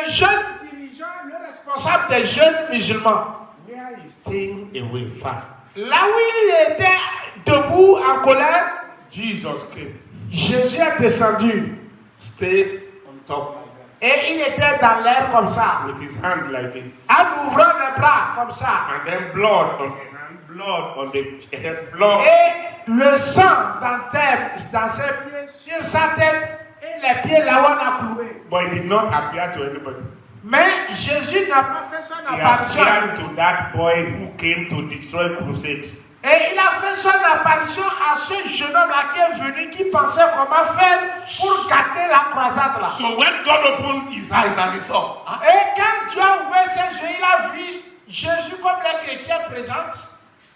le jeune dirigeant, le responsable des jeunes musulmans. Where he's staying away far. Là où il était debout en colère, Jesus came. Jésus est descendu. Stayed on top Et il était dans l'air comme ça, with his hand like this. en ouvrant les bras comme ça. And then blood on the hand, blood on the head, blood. Et le sang dans ses pieds, sur sa tête, et les pieds là où on a cloué. But he did not appear to anybody. Mais Jésus n'a pas fait son He apparition. appeared to that boy who came to destroy crusade. Et il a fait son apparition à ce jeune homme-là qui est venu, qui pensait comment faire pour gâter la croisade là. So when God opened his eyes and he saw, Et quand Dieu a ouvert ses yeux, il a vu Jésus comme les chrétiens présentent.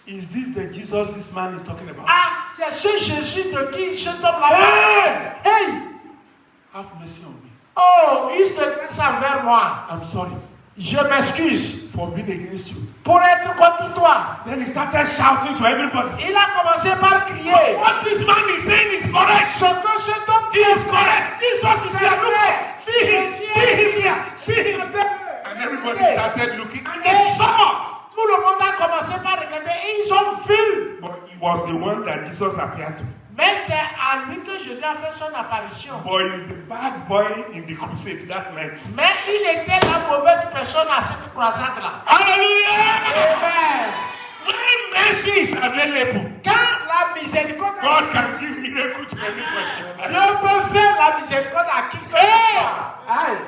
is this the Jesus this man is talking about? Ah, c'est ce Jésus de qui cet homme-là parle. Hey! Have mercy on me. Oh, il se dresse envers moi. I'm sorry Je m'excuse for being against you. pour être contre toi. Then he started shouting to everybody. Il a commencé par crier. What this man is saying is correct. Ce que cet homme He is correct. Jesus is c'est here. Look. vrai. See him. See him here. See him. And everybody started looking and they saw. Tout le monde a commencé par regarder et ils ont vu. But he was the one that Jesus appeared to. Mais c'est à lui que Jésus a fait son apparition. But he's the bad boy in the crusade that night. Mais il était la mauvaise personne à cette croisade-là. Hallelujah! Amen. When mercy is available, Quand la miséricorde God can give miracle to anybody. Dieu peut faire la miséricorde à qui que ce soit. Aïe.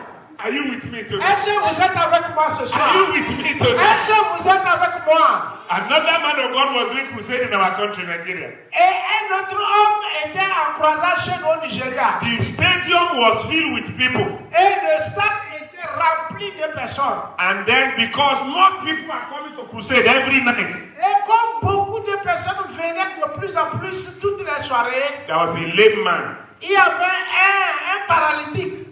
Are you with me today? Est-ce que vous êtes avec moi ce soir? Are you with me today? Est-ce que vous êtes avec moi? Another man of God was doing crusade in our country, Nigeria. Et un autre homme était en croisade chez nous au Nigeria. The stadium was filled with people. Et le stade était rempli de personnes. And then because more people are coming to crusade every night, Et comme beaucoup de personnes venaient de plus en plus toutes les soirées, there was a lame man il y avait un paralytique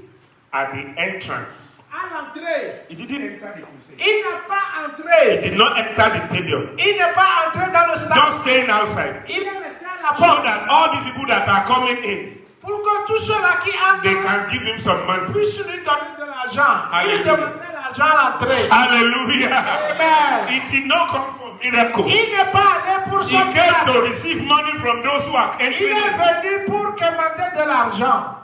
at the entrance à à l'entrée. He didn't enter the crusade. Il n'est pas He entré. did not enter the stadium. Il n'est pas entré dans le stade. Just staying outside. Il est resté à la So porte. that all the people that are coming in, Pour que tous ceux-là qui they entrent can give him some money. puissent lui donner de l'argent. Il Hallelujah. demandait l'argent à l'entrée. Hallelujah. Amen. It did not come for miracle. Il n'est pas allé pour He son came to miracle. receive money from those who are Il entering est in. venu pour demander de l'argent.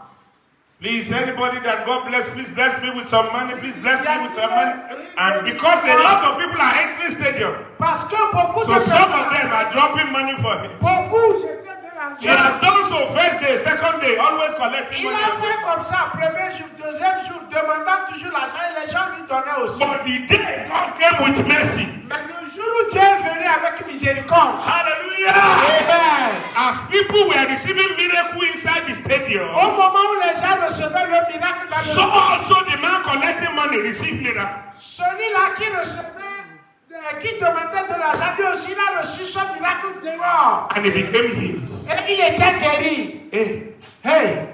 Please, anybody that God bless, please bless me with some money. Please bless me with some money. And because a lot of people are entering stadium, Parce que beaucoup so de some of them personnes, are dropping money for him. beaucoup jetaient de He has l'argent. done so first day, second day, always collecting Il money. a fait comme ça, premier jour, deuxième jour, demandant toujours l'argent et les gens lui donnaient aussi. But the day God came with mercy, Mais le jour où Dieu est venu avec miséricorde, hallelujah, Amen. as people were receiving miracle inside the Au stadium, moment où les gens recevaient le miracle dans le so also the man collecting money received miracle. celui-là qui recevait, qui demandait de l'argent, lui aussi, il a reçu son miracle dehors. And he became healed. Et il était guéri. Hey,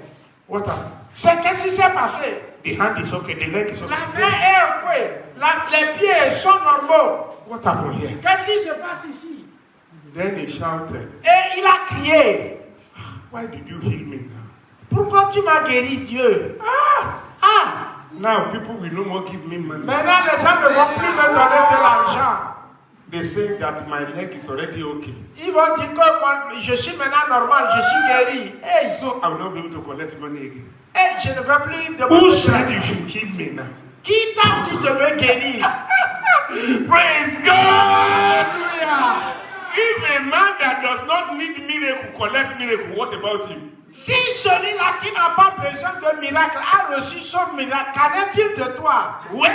What happened? c'est qu'est-ce qui s'est passé? The hand is okay, the leg is La okay. main est ok, les pieds sont normaux. What happened here? Qu'est-ce qui se passe ici? Then he shouted, Et il a crié. why did you heal me now? Pourquoi tu m'as guéri, Dieu? Ah! Now people will no more give me money. Maintenant, les gens ne vont plus me donner de l'argent. They say that my leg is already okay. Ils vont dire que moi, je suis maintenant normal, je suis guéri. Hey, So I will not be able to collect money again. hey, je ne veux plus Who demander. said you should heal me now? Qui t'a dit de me guérir? Praise God! Alléluia. If a man that does not need miracle collect miracle, what about you? Si celui-là qui n'a pas besoin de miracle a reçu son miracle, qu'en est-il de toi? When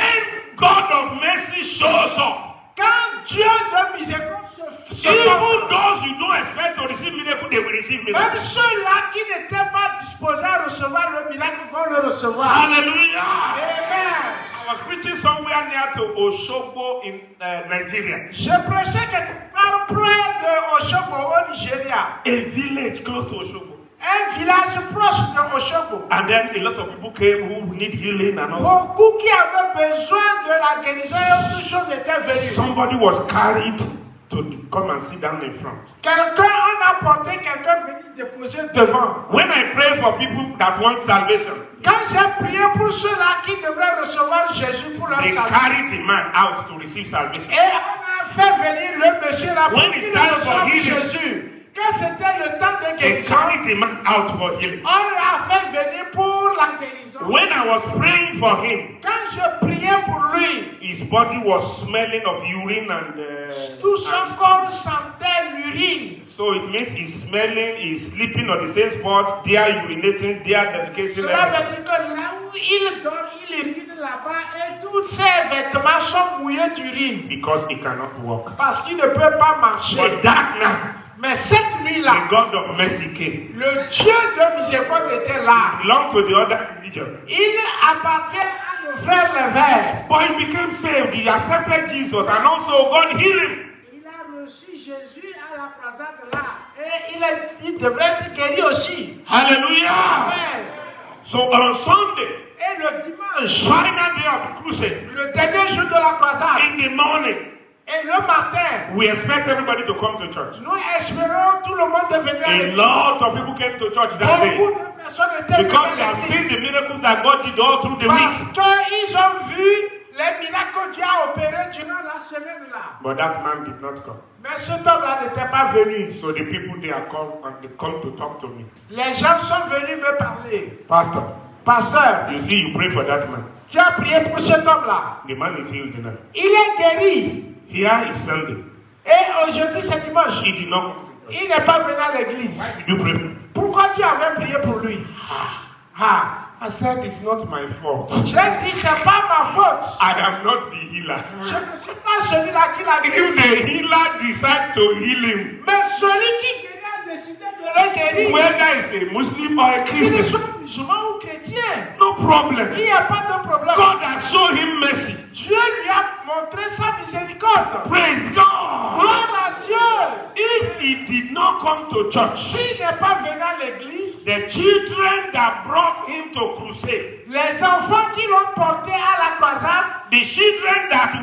God of mercy shows up, Quand Dieu de miséricorde se even those you don't expect to receive miracle, they will receive miracle. même ceux-là qui n'étaient pas disposés à recevoir le miracle vont le recevoir. Hallelujah! Amen. I was preaching somewhere near to Osogbo in Nigeria. Je prêchais quelque part près de Osogbo au Nigeria. A village close to Osogbo. Un village proche de Osogbo. And then a lot of people came who need healing and all. Beaucoup qui avaient besoin de la guérison et autre chose étaient venus. Somebody was carried to come and sit down in front. Quelqu'un en a porté, quelqu'un venu déposer devant. When I pray for people that want salvation, Quand j'ai prié pour ceux-là qui devraient recevoir Jésus pour leur they salut, carried the man out to receive salvation. et on a fait venir le monsieur là pour When qu'il it's time for reçoive healing, Jésus. Quand c'était le temps de they guérison, carried the man out for healing. on l'a fait venir pour la guérison. When I was praying for him, Quand je priais pour lui, his body was smelling of urine and tout son corps sentait l'urine. so it means he's smelling, he's sleeping on the same spot, they are urinating, they are dedicating Cela everything. veut dire que là où il dort, il urine là-bas et tous ses vêtements sont mouillés d'urine Because he cannot walk. parce qu'il ne peut pas marcher. But that night, Mais cette the nuit-là, God of mercy came. le Dieu de miséricorde était là. Belonged to the other religion. Il appartient à nos frères les Verts. But he became saved. He accepted Jesus and also God healed him. Il a reçu Jésus à la présence de là. Et il devrait être guéri aussi. Hallelujah. Amen. So on Sunday, Et le dimanche, final day of the crusade, le dernier jour de la croisade, in the morning, et le matin, we expect everybody to come to church. nous espérons tout le monde de venir à A l'église. lot of people came to church that day Beaucoup de personnes étaient venues because they à have l'église. seen the miracles that God did all through the Parce week. qu'ils ont vu les miracles que Dieu a opérés durant la semaine là. But that man did not come. Mais cet homme-là n'était pas venu. So the people they are come and they come to talk to me. Les gens sont venus me parler. Pastor, Pasteur, you see, you pray for that man. tu as prié pour cet homme-là. The man is healed now. Il est guéri. Here is Sunday. Et aujourd'hui, c'est dimanche. He did not come to church. Il n'est pas venu à l'église. Why did you pray for him? Pourquoi tu avais prié pour lui? I said, it's not my fault. J'ai dit, c'est pas ma faute. I am not the healer. Je ne suis pas celui-là qui l'a If guéri. the healer decide to heal him, Mais celui qui guérit a décidé de le guérir. whether it's a Muslim or a Qu'il Christian, soit musulman ou chrétien. no problem. Il n'y a pas de problème. God has shown him mercy. Dieu lui a montré sa miséricorde. Praise God. Gloire à Dieu. If he did not come to church, S'il n'est pas venu à l'église, The children that brought him to crusade. Les enfants qui l'ont porté à la croisade. The children that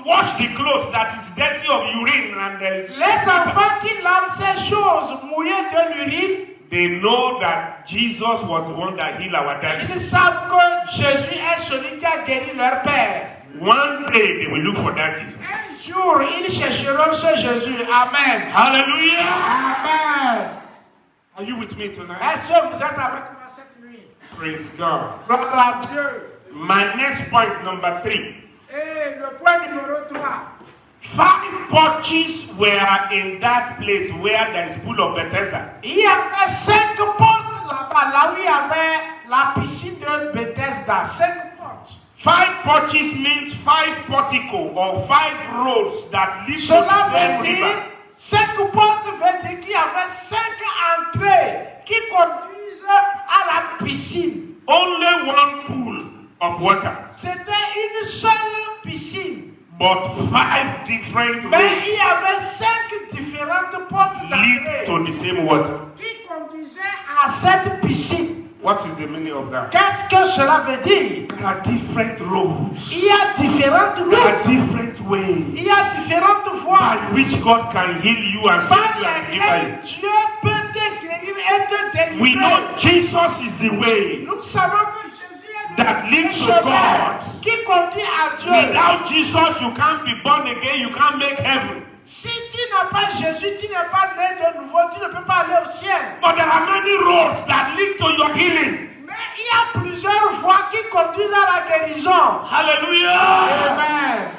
wash the clothes that is dirty of urine and there is. Les enfants qui lavent ces choses mouillées de l'urine. They know that Jesus was the one that healed our daddy. Ils savent que Jésus est celui qui a guéri leur père. One day they will look for that Jesus. Un jour, ils chercheront ce Jésus. Amen. Hallelujah. Amen. Are you with me tonight? Est-ce que vous êtes avec moi cette nuit? Praise God. Gloire à Dieu. My next point, number 3. Et le point numéro 3. 5 porches were in that place where there is pool of Bethesda. Il y avait 5 portes là-bas, là où il y avait la piscine de Bethesda. 5 portes. 5 porches means 5 portico or 5 roads that lead to Cela the same veut dire, river. 5 portes veut dire qu'il y avait 5 entrées qui conduisent à la piscine. Only one pool of water, C'était une seule piscine. but 5 different Mais roads il y avait 5 différentes portes lead d'entrée to the same water. qui conduisaient à cette piscine. What is the meaning of that? Qu'est-ce que cela veut dire? There are different roads. Il y a différentes There are routes. different ways Il y a différentes voies by which God can heal you and par save you and deliver lesquelles you. Dieu peut te guérir et te We know délivrer. Jesus is the way Nous savons que Jésus est that le leads to chemin God. qui conduit à Dieu. Without Jesus, you can't be born again, you can't make heaven. Si tu n'as pas Jésus, tu n'es pas né de nouveau, tu ne peux pas aller au ciel. But there are many roads that lead to your healing. Mais il y a plusieurs voies qui conduisent à la guérison. Hallelujah. Amen.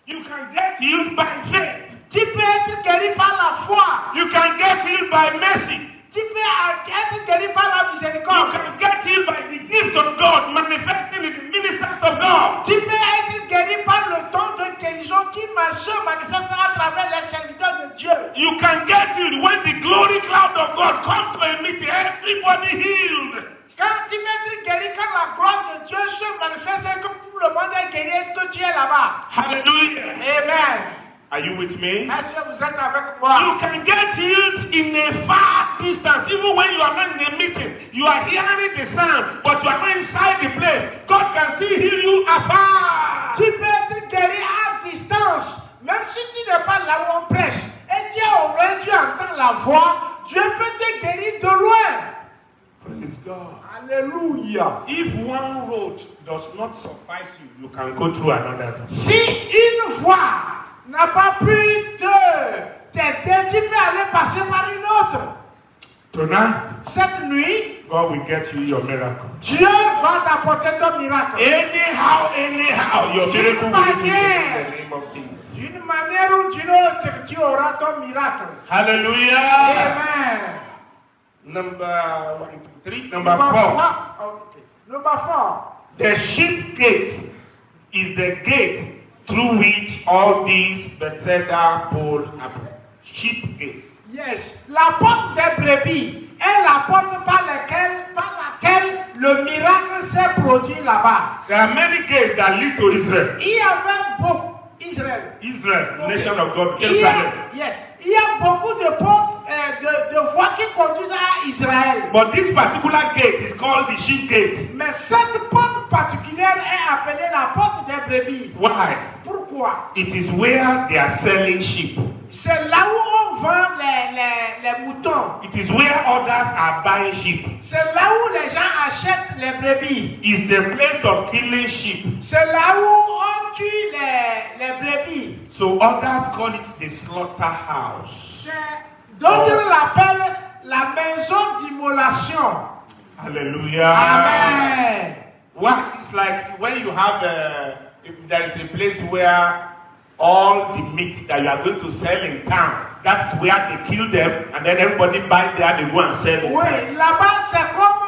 You can get healed by faith. Tu peux être guéri par la foi. You can get healed by mercy. Tu peux être guéri par la You miséricorde. can get healed by the gift of God manifesting in the ministers of God. Tu peux être guéri par le don de guérison qui se manifeste à travers les serviteurs de Dieu. You can get healed when the glory cloud of God comes to a meeting, everybody healed. Quand tu peux être guéri, quand la gloire de Dieu se manifeste et que tout le monde est guéri et que tu es là-bas. Hallelujah. Amen. Are you with me? Est-ce que vous êtes avec moi? You can get healed in a far distance, even when you are not in a meeting. You are hearing the sound, but you are not inside the place. God can still heal you afar. Tu peux être guéri à distance, même si tu n'es pas là où on prêche. Et tu es au loin, tu entends la voix. Dieu peut te guérir de loin. Praise God. Alléluia. If one road does not suffice you, you can go through another. Si une voie n'a pas pu t'aider, tu peux aller passer par une autre. Tonight, Cette nuit, God will get you your miracle. Dieu va t'apporter ton miracle. Anyhow, your miracle will be in the name of Jesus. D'une manière ou d'une autre, tu auras ton miracle. Hallelujah. Amen. Number 1, 2, 3. Number 4. Okay. Number 4. The sheep gate is the gate through which all these Bethesda pool happen. Sheep gate. Yes. La porte des brebis est la porte par laquelle le miracle s'est produit là-bas. There are many gates that lead to Israel. Il y avait beaucoup. Israël. Israel, Okay. nation of God, Il y Jerusalem. il y a beaucoup de portes, de voies qui conduisent à Israël. But this particular gate is called the sheep gate. Mais cette porte particulière est appelée la porte des brebis. Why? Pourquoi? It is where they are selling sheep. C'est là où on vend les moutons. It is where others are buying sheep. C'est là où les gens achètent les brebis. It's the place of killing sheep. C'est là où on tue les brebis. So others call it the slaughterhouse. D'autres l'appellent la maison d'immolation. Hallelujah. Amen. Well, it's like when you have if there is a place where all the meat that you are going to sell in town, that's where they kill them, and then everybody buy there, they go and sell it. Oui, là-bas c'est comme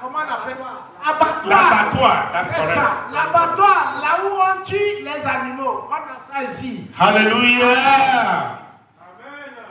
comment on appelle ça? Abattoir. L'abattoir, that's C'est correct. ça, l'abattoir, là où on tue les animaux. On a ça ici. Hallelujah.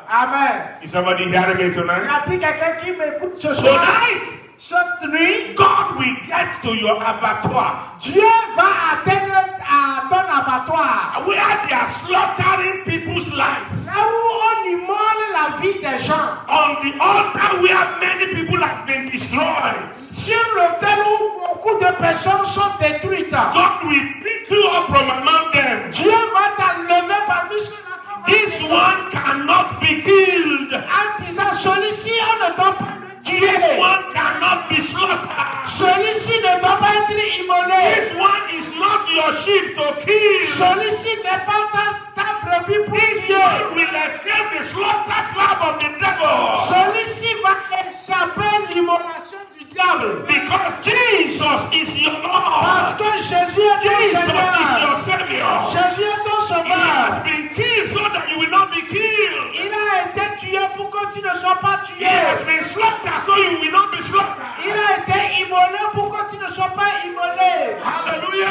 Amen. Is somebody hearing me Y tonight? a-t-il quelqu'un qui m'écoute ce soir? Tonight, Cette nuit, God will get to your abattoir. Dieu va atteindre à ton abattoir. where they are slaughtering people's lives. Là où on immole la vie des gens. On the altar where many people have been destroyed. Sur l'autel où beaucoup de personnes sont détruites. God will pick you up from among them. Dieu va t'enlever parmi ceux-là. This one cannot be killed. En disant, celui-ci, on ne doit pas le This tuer. one cannot be slaughtered. Celui-ci ne doit pas être immolé. This one is not your sheep to kill. Celui-ci n'est pas ta brebis pour This tuer. one will escape the slaughter slab of the devil. Celui-ci va échapper l'immolation du diable. Because Jesus is your Parce Lord. que Jésus est ton Jesus is Seigneur. your Savior. Jésus est ton He has sauveur. been killed so that you will not be killed. Il a été tué pour que tu ne sois pas He has tué. been slaughtered so you will not be Il slaughtered. a été immolé pour que tu ne sois pas immolé. Hallelujah.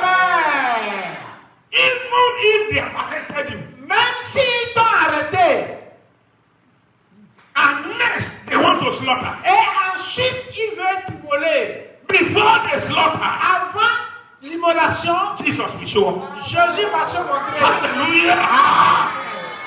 Amen. Even if they have arrested you, Même s'ils t'ont arrêté and next they want to slaughter, et ensuite ils veulent t'immoler, before they slaughter, avant l'immolation, Jesus will show up. Jésus va se montrer. Hallelujah.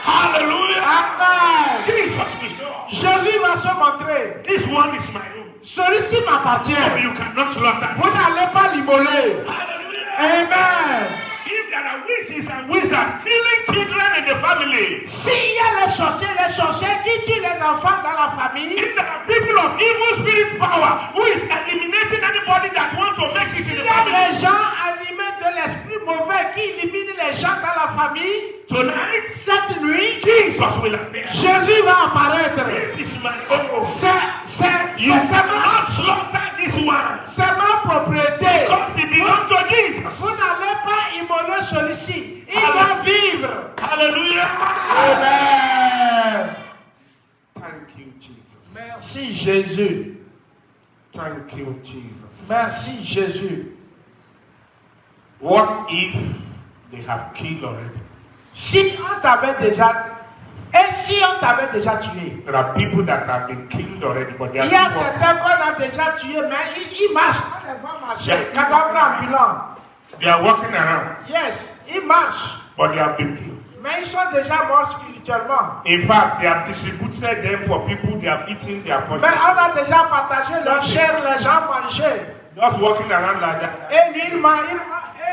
Hallelujah. Amen. Jesus will show up. Jésus va se montrer. This one is my own. Celui-ci m'appartient. So you cannot slaughter. Vous n'allez pas l'immoler. Hallelujah. Amen. If there are witches and wizards killing children in the family, S'il y a les sorciers qui tuent les enfants dans la famille, if there are people of evil spirit power who is eliminating anybody that wants to make it in s'il the y a family, des gens animés de l'esprit mauvais qui éliminent les gens dans la famille, tonight cette nuit, Jesus will appear. Jésus va apparaître. This is my own. You C'est ma, cannot slaughter this one c'est ma propriété. because it belongs to Jesus. Vous n'allez pas immoler celui-ci. Il va vivre. Hallelujah. Amen. Thank you, Jesus. Merci Jésus. Thank you, Jesus. Merci Jésus. What if they have killed already? Si on t'avait déjà... Et si on t'avait déjà tué? There are people that have been killed already, but they are Il y a still walking. certains qu'on a déjà tués, mais ils marchent. On les voit marcher. Yes. Cadavre ambulant. They are walking around, Yes, ils marchent. but they have been killed. Mais ils sont déjà morts spirituellement. In fact, they have distributed them for people, they have eaten their Mais bodies. on a déjà partagé leur chair, les gens mangeaient. Just walking around like that. Et lui,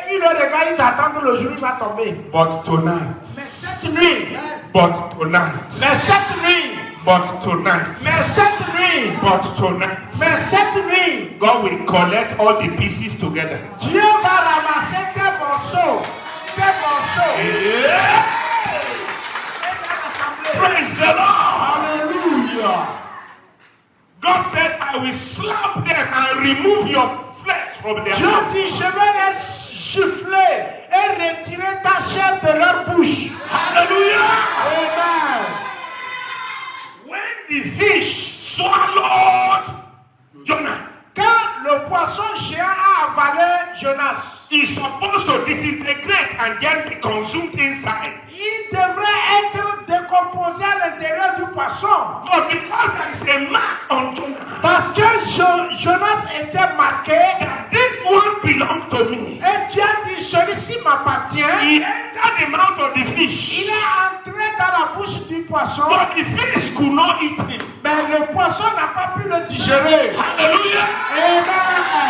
il le regarde, ils attendent le jour, il va tomber. But tonight, Mais cette nuit, but tonight, mais cette nuit, but tonight, mais cette nuit, but tonight, mais cette nuit, God will collect all the pieces together. Dieu va ramasser tes morceaux. Tes morceaux. Yeah. Praise the Lord. Alléluia. God said, I will slap them and remove your flesh from their Dieu mouth. dit, je vais les souffler et retirer ta chair de leur bouche. Hallelujah. Amen. When the fish swallowed Jonah, Quand le poisson géant a avalé Jonas, he's supposed to disintegrate and then be consumed inside. il devrait être décomposé à l'intérieur du poisson. But because there is a mark on Jonah, Parce que Jonas était marqué that this one belongs to me, et Dieu a dit, celui-ci m'appartient. he entered the mouth of the fish. Il est entré dans la bouche du poisson, But the fish could not eat him. mais le poisson n'a pas pu le digérer. Hallelujah. Amen.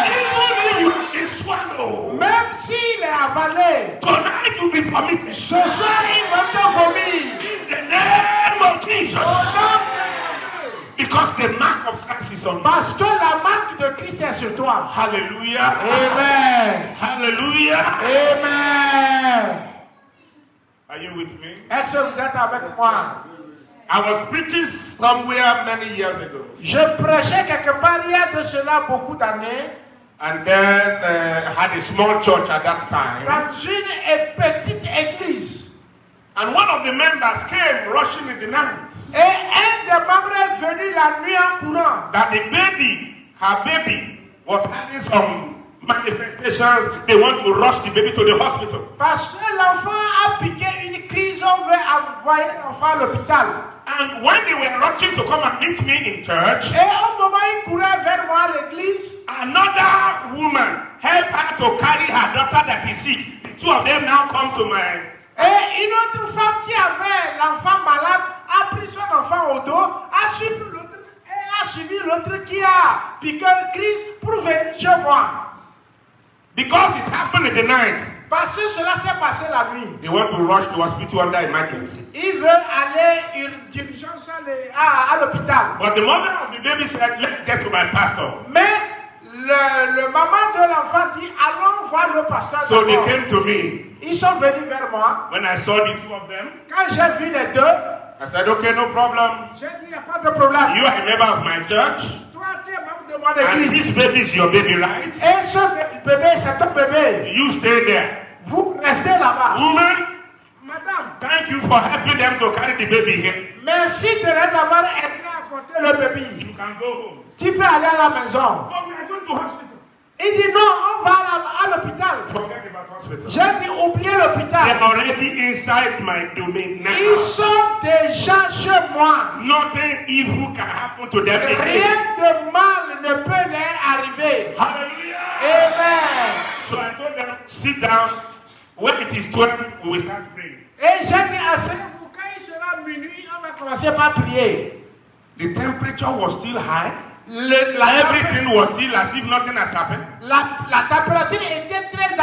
Even if you have been swallowed, Même s'il est avalé, tonight will be permitted. ce soir il va te vomir. In the name of Jesus. Au nom de Jésus. Because the mark of Christ is on you. Parce que la marque de Christ est sur toi. Hallelujah. Amen. Hallelujah. Amen. Are you with me? Est-ce que vous êtes avec moi? I was preaching somewhere many years ago. Je prêchais quelque part il y a de cela beaucoup d'années And then I had a small church at that time. dans une petite église. And one of the members came rushing in the night. Et un des membres est venu la nuit en courant. That the baby, her baby, was having some manifestations. They want to rush the baby to the hospital. Parce que l'enfant a piqué une crise, on veut envoyer l'enfant à l'hôpital. And when they were rushing to come and meet me in church, Et au moment où il courait vers moi à l'église, another woman helped her to carry her daughter that is sick. The two of them now come to my... Et une autre femme qui avait l'enfant malade a pris son enfant au dos, a suivi l'autre qui a piqué une crise pour venir chez moi. Because it happened in the night. Parce que cela s'est passé la nuit. They want to rush to hospital under emergency. Ils veulent aller d'urgence à l'hôpital. But the mother of the baby said, let's get to my pastor. Mais le maman de l'enfant dit, allons voir le pasteur. So they came to me. Ils sont venus vers moi. When I saw the two of them, Quand j'ai vu les deux, I said, okay, no problem. j'ai dit, il n'y a pas de problème. You are a member of my church. Toi, tu es membre de mon And église. this baby is your baby, right? Et ce bébé, c'est ton bébé. You stay there. Vous restez là-bas. Woman, Madame, thank you for helping them to carry the baby here. merci de les avoir aidés à porter le bébé. You can go home. Tu peux aller à la maison. But we are going to hospital. Il dit non, on va à l'hôpital. Forget about hospital. J'ai dit oubliez They're l'hôpital. already inside my domain now. Ils sont déjà chez moi. Nothing evil can happen to them again. Rien de mal ne peut leur arriver. Hallelujah. Amen. So I told them, sit down. When it is 12, we will start praying. Et j'ai dit asseyez-vous, quand il sera minuit, on va commencer par prier. The temperature was still high. Everything was still as if nothing has happened. La température était très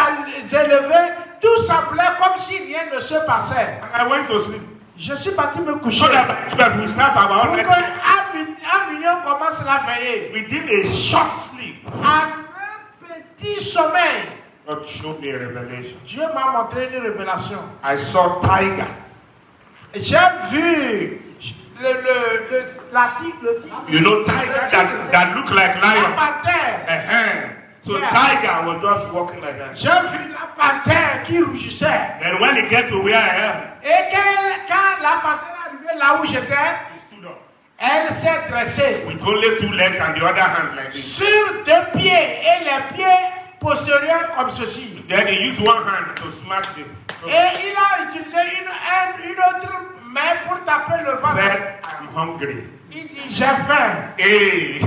élevée. Tout semblait comme si rien ne se passait. I went to sleep. Je suis parti me coucher. So that by 12 we start our Pour night. qu'à minuit, on commence la veillée. We did a short sleep. Un petit sommeil. God showed me a revelation. Dieu m'a montré une révélation. I saw tiger. J'ai vu la tigre. You know, tiger that look like La lion. panthère. So Yeah. tiger was just walking like that. J'ai vu la panthère qui rougissait. And when he get to where I am, Et quand la panthère est arrivée là où j'étais, he stood up elle s'est dressée. with only two legs and the other hand like this. Sur deux pieds et les pieds postérieurs comme ceci. Then he used one hand to smack this. Et il a utilisé une autre main pour taper le ventre. Said, I'm hungry. Il dit, j'ai faim. Hey,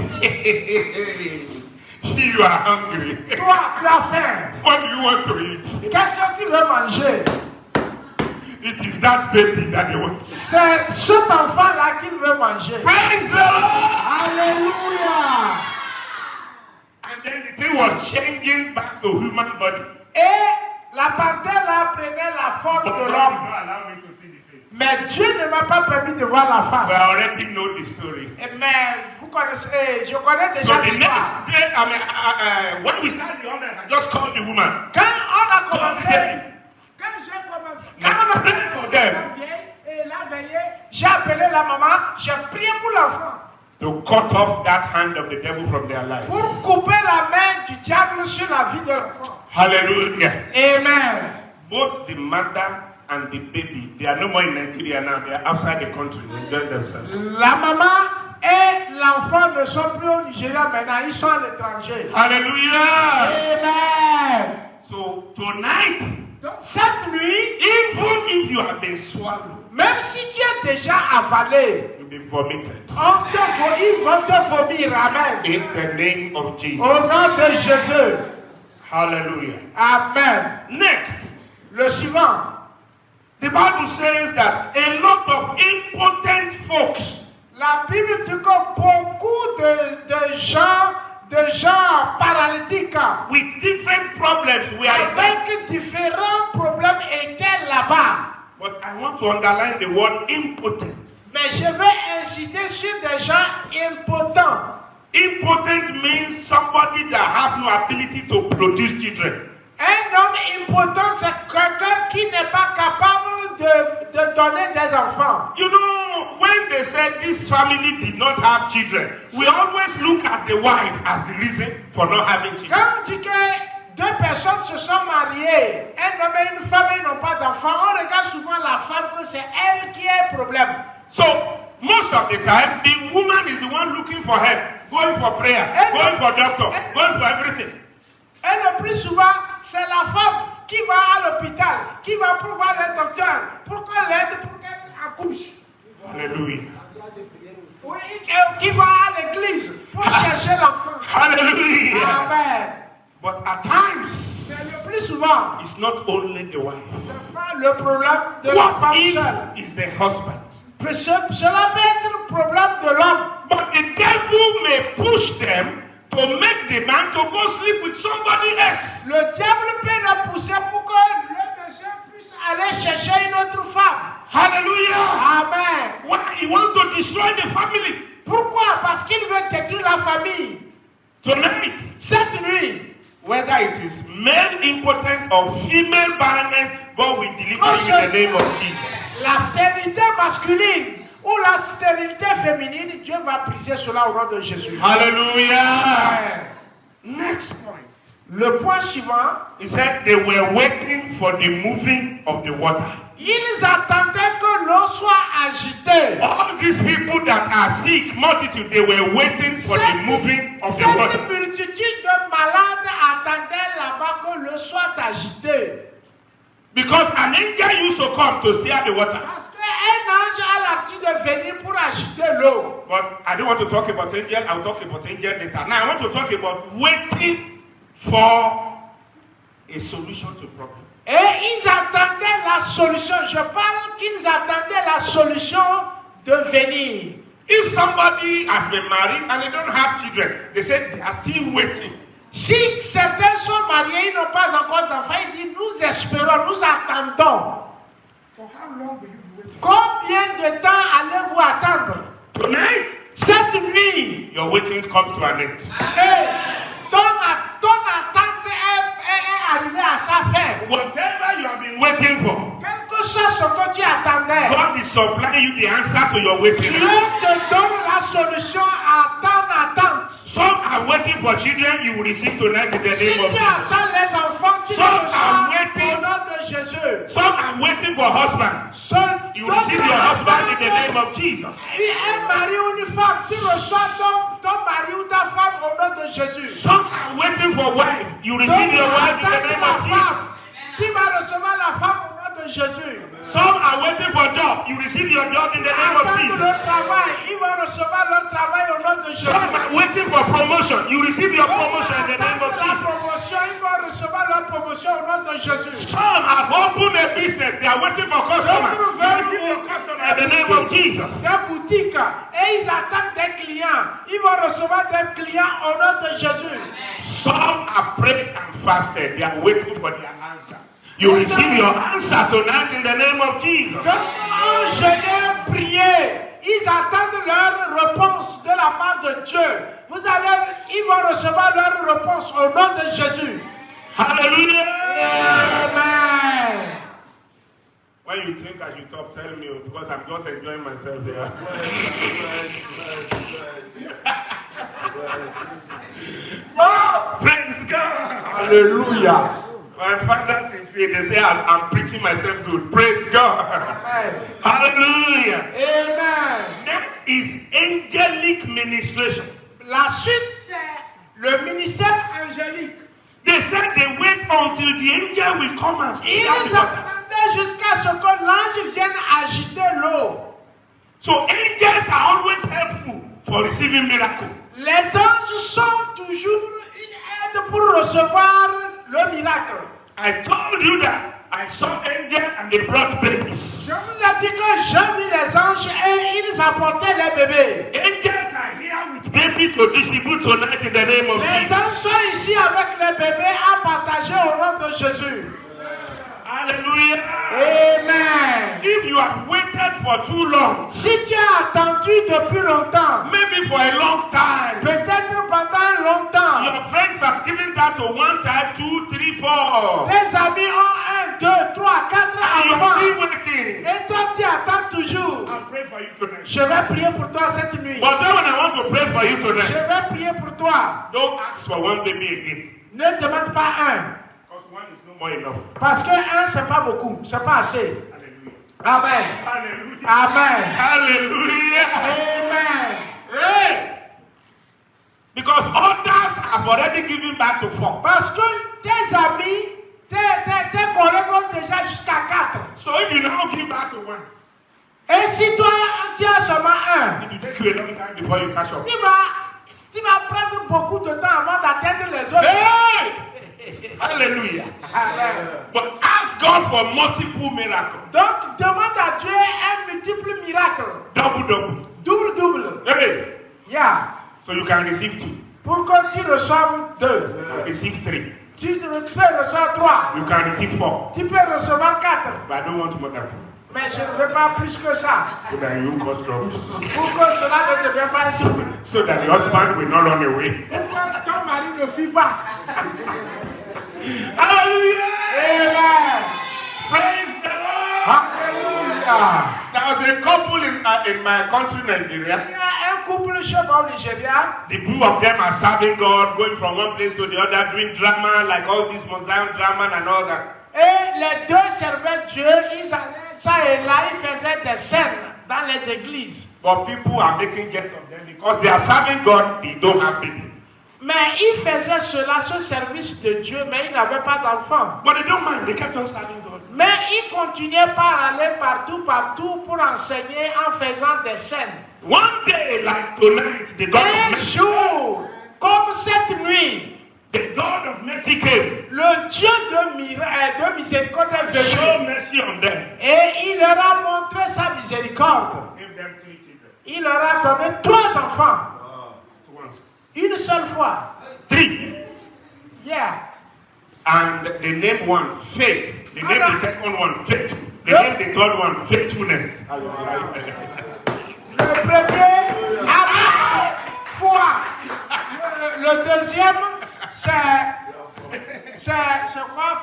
you are hungry. Toi, tu as faim. What do you want to eat? Qu'est-ce que tu veux manger? It is that baby that they want. C'est cet enfant-là qu'il veut manger. Praise the Lord! Alléluia. And then the thing was changing back to human body. Et la panthère-là prenait la forme But God de did l'homme. not allow me to see the face. Mais Dieu ne m'a pas permis de voir la But face. I already know the story. Mais vous connaissez, je connais So déjà the l'histoire. next day, when we started the honor, I just called the woman. Quand on a commencé, Don't quand j'ai commencé, quand on a commencé la vieille et la veillée, j'ai appelé la maman, j'ai prié pour l'enfant. To cut off that hand of the devil from their life. Pour couper la main du diable sur la vie de l'enfant. Hallelujah. Amen. Both the mother and the baby, they are no more in Nigeria now. They are outside the country enjoying themselves. La maman et l'enfant ne sont plus au Nigeria maintenant, ils sont à l'étranger. Hallelujah. Amen. So tonight, Donc cette nuit, even if you have been swallowed, même si tu es déjà avalé, you'll be vomited. ils vont te vomir. Amen. In the name of Jesus. Au nom de Jésus. Hallelujah. Amen. Next, Le suivant. the Bible says that a lot of impotent folks, La Bible dit que beaucoup de gens paralytiques with different problems were avec différents problèmes étaient là-bas. But I want to underline the word impotent. Mais je vais insister sur des gens impotents. Impotent means somebody that have no ability to produce children. Un homme impotent, c'est quelqu'un qui n'est pas capable de donner des enfants. You know, when they said this family did not have children, we always look at the wife as the reason for not having children. Quand on dit que deux personnes se sont mariées, un homme et une femme, ils n'ont pas d'enfants, on regarde souvent la femme que c'est elle qui a un problème. So, most of the time, the woman is the one looking for help, going for prayer, going for doctor, going for everything. Et le plus souvent, c'est la femme qui va à l'hôpital, qui va pour voir le docteur, pour qu'on l'aide, pour qu'elle accouche. Hallelujah. Oui, qui va à l'église pour chercher l'enfant. Hallelujah. Amen. But at times, Mais le plus souvent, it's not only the wife. ce n'est pas le problème de la What femme if seule. it's the husband? Cela peut être le problème de l'homme. But the devil may push them to make the man to go sleep with somebody else. Le diable peut le pousser pour que le monsieur puisse aller chercher une autre femme. Hallelujah. Amen. Why? He wants to destroy the family. Pourquoi? Parce qu'il veut détruire la famille. Tonight, Cette nuit, whether it is male impotence or female barrenness, God will deliver que you in the ce name of soit Jesus. la stérilité masculine ou la stérilité féminine, Dieu va briser cela au nom de Jésus. Hallelujah. Amen. Next point. Le point suivant, He said they were waiting for the moving of the water. ils attendaient que l'eau soit agitée. All these people that are sick, multitude, they were waiting for the moving of the water. Cette multitude de malades attendait là-bas que l'eau soit agitée. Because an angel used to come to stir the water. Parce qu'un ange a l'habitude de venir pour agiter l'eau. But I don't want to talk about angel. I'll talk about angel later. Now I want to talk about waiting for a solution to problem. Et ils attendaient la solution. Je parle qu'ils attendaient la solution de venir. If somebody has been married and they don't have children, they say they are still waiting. Si certains sont mariés, ils n'ont pas encore d'enfants, ils disent nous espérons, nous attendons. For how long will you be waiting? Combien de temps allez-vous attendre? Tonight, Cette nuit, your waiting comes to an end. ton attente est arrivée à sa fin. Whatever you have been waiting for, Quel que soit ce que tu attendais, God is supplying you the answer to your Dieu waiting. te donne la solution à ton attente. Some are waiting for children you will receive tonight in the Si name of tu Jesus. attends les enfants, tu les Some are reçois waiting. au nom de Jésus. Some are waiting for husbands. You will receive your husband in the name of Jesus. Un mari ou une femme, tu reçois ton mari ou ta femme au nom de Jésus. Some are waiting for wife. You receive your wife in the name of Jesus. Tu vas recevoir la femme au nom de Jésus. Some are waiting for job. You receive your job in the name of Attendre Jesus. le travail, ils vont recevoir leur travail au nom de Jésus. Some are waiting for promotion. You receive your promotion in the name of La Jesus. promotion, ils vont recevoir leur promotion au nom de Jésus. Some have opened a business. They are waiting for customers. You receive your customer in the name of Jesus. Des boutiques et ils attendent des clients. Ils vont recevoir des clients au nom de Jésus. Some are prayed and fasted. They are waiting for their answer. You receive your answer tonight in the name of Jesus. Donc, en jeûne, prier, ils attendent leur réponse de la part de Dieu. Ils vont recevoir leur réponse au nom de Jésus. Hallelujah. Amen. When you think I should stop, tell me because I'm just enjoying myself there. Oh, praise God. Hallelujah. My fathers in faith, they say I'm preaching myself good. Praise God. Amen. Hallelujah. Amen. Next is angelic ministration. La suite, c'est le ministère angélique. They said they wait until the angel will come and Ils stir the water. attendaient jusqu'à ce que l'ange vienne agiter l'eau. So angels are always helpful for receiving miracles. Les anges sont toujours une aide pour recevoir le miracle. I told you that I saw angels and they brought babies. Je vous ai dit que j'ai vu les anges et ils apportaient les bébés. Angels are here with baby to distribute tonight in the name of Les Jesus. anges sont ici avec les bébés à partager au nom de Jésus. Hallelujah. Amen. If you have waited for too long, Si tu as attendu depuis longtemps, maybe for a long time, peut-être pendant longtemps, your friends have given that to one child, 2, 3, 4. tes amis ont 1, 2, 3, 4 And you're enfants. still waiting. Et toi, tu attends toujours. I'll pray for you tonight. Je vais prier pour toi cette nuit. But then when I want to pray for you Je tonight, vais prier pour toi. don't ask for one baby again. Ne demande pas un. Because one is no more enough. Parce que un, c'est pas beaucoup. C'est pas assez. Hallelujah. Amen. Hallelujah. Amen. Hallelujah. Amen. Hey. Because others have already given back to 4. Parce que tes amis, tes collègues ont déjà jusqu'à 4. So if you now give back to 1, Et si toi, tu as seulement un, it will take you a long time before you catch up. tu vas prendre beaucoup de temps avant d'atteindre les autres. Hey! Hallelujah. Amen. But ask God for multiple miracles. Donc, demande à Dieu un multiple miracle. Double. Double. Hey. Yeah. So you can receive 2. Pour que tu reçoives 2. Receive 3. Tu peux recevoir 3. You can receive 4. Tu peux recevoir 4. But I don't want more than 4. Mais je ne veux pas plus que ça. So that you cause trouble. Pour que cela ne devienne pas un trouble. So that the husband will not run away. Pour que ton mari ne fuit pas. Hallelujah! Amen. Praise the Lord! Hallelujah. There was a couple in my country, Nigeria. Il y a un couple chez moi au Nigeria. The two of them are serving God, going from one place to the other, doing drama, like all this Mount Zion drama and all that. Et les deux servaient Dieu, ils allaient ça et là, ils faisaient des scènes dans les églises. But people are making jest of them because they are serving God, they don't have people. Mais ils faisaient cela, ce service de Dieu, mais ils n'avaient pas d'enfants. But they don't mind, they kept on serving God. Mais ils continuaient par aller partout pour enseigner en faisant des scènes. One day, like tonight, the God of Un mercy, jour, comme cette nuit, the God of mercy came, le Dieu de miséricorde est show venu mercy on them, et il leur a montré sa miséricorde. give them 3 children. Il leur a donné 3 enfants, Once. une seule fois. 3. Yeah. And they named one faith. They named the second one faithful. They named the third one faithfulness. Le premier, amour, foi. Le deuxième, c'est quoi?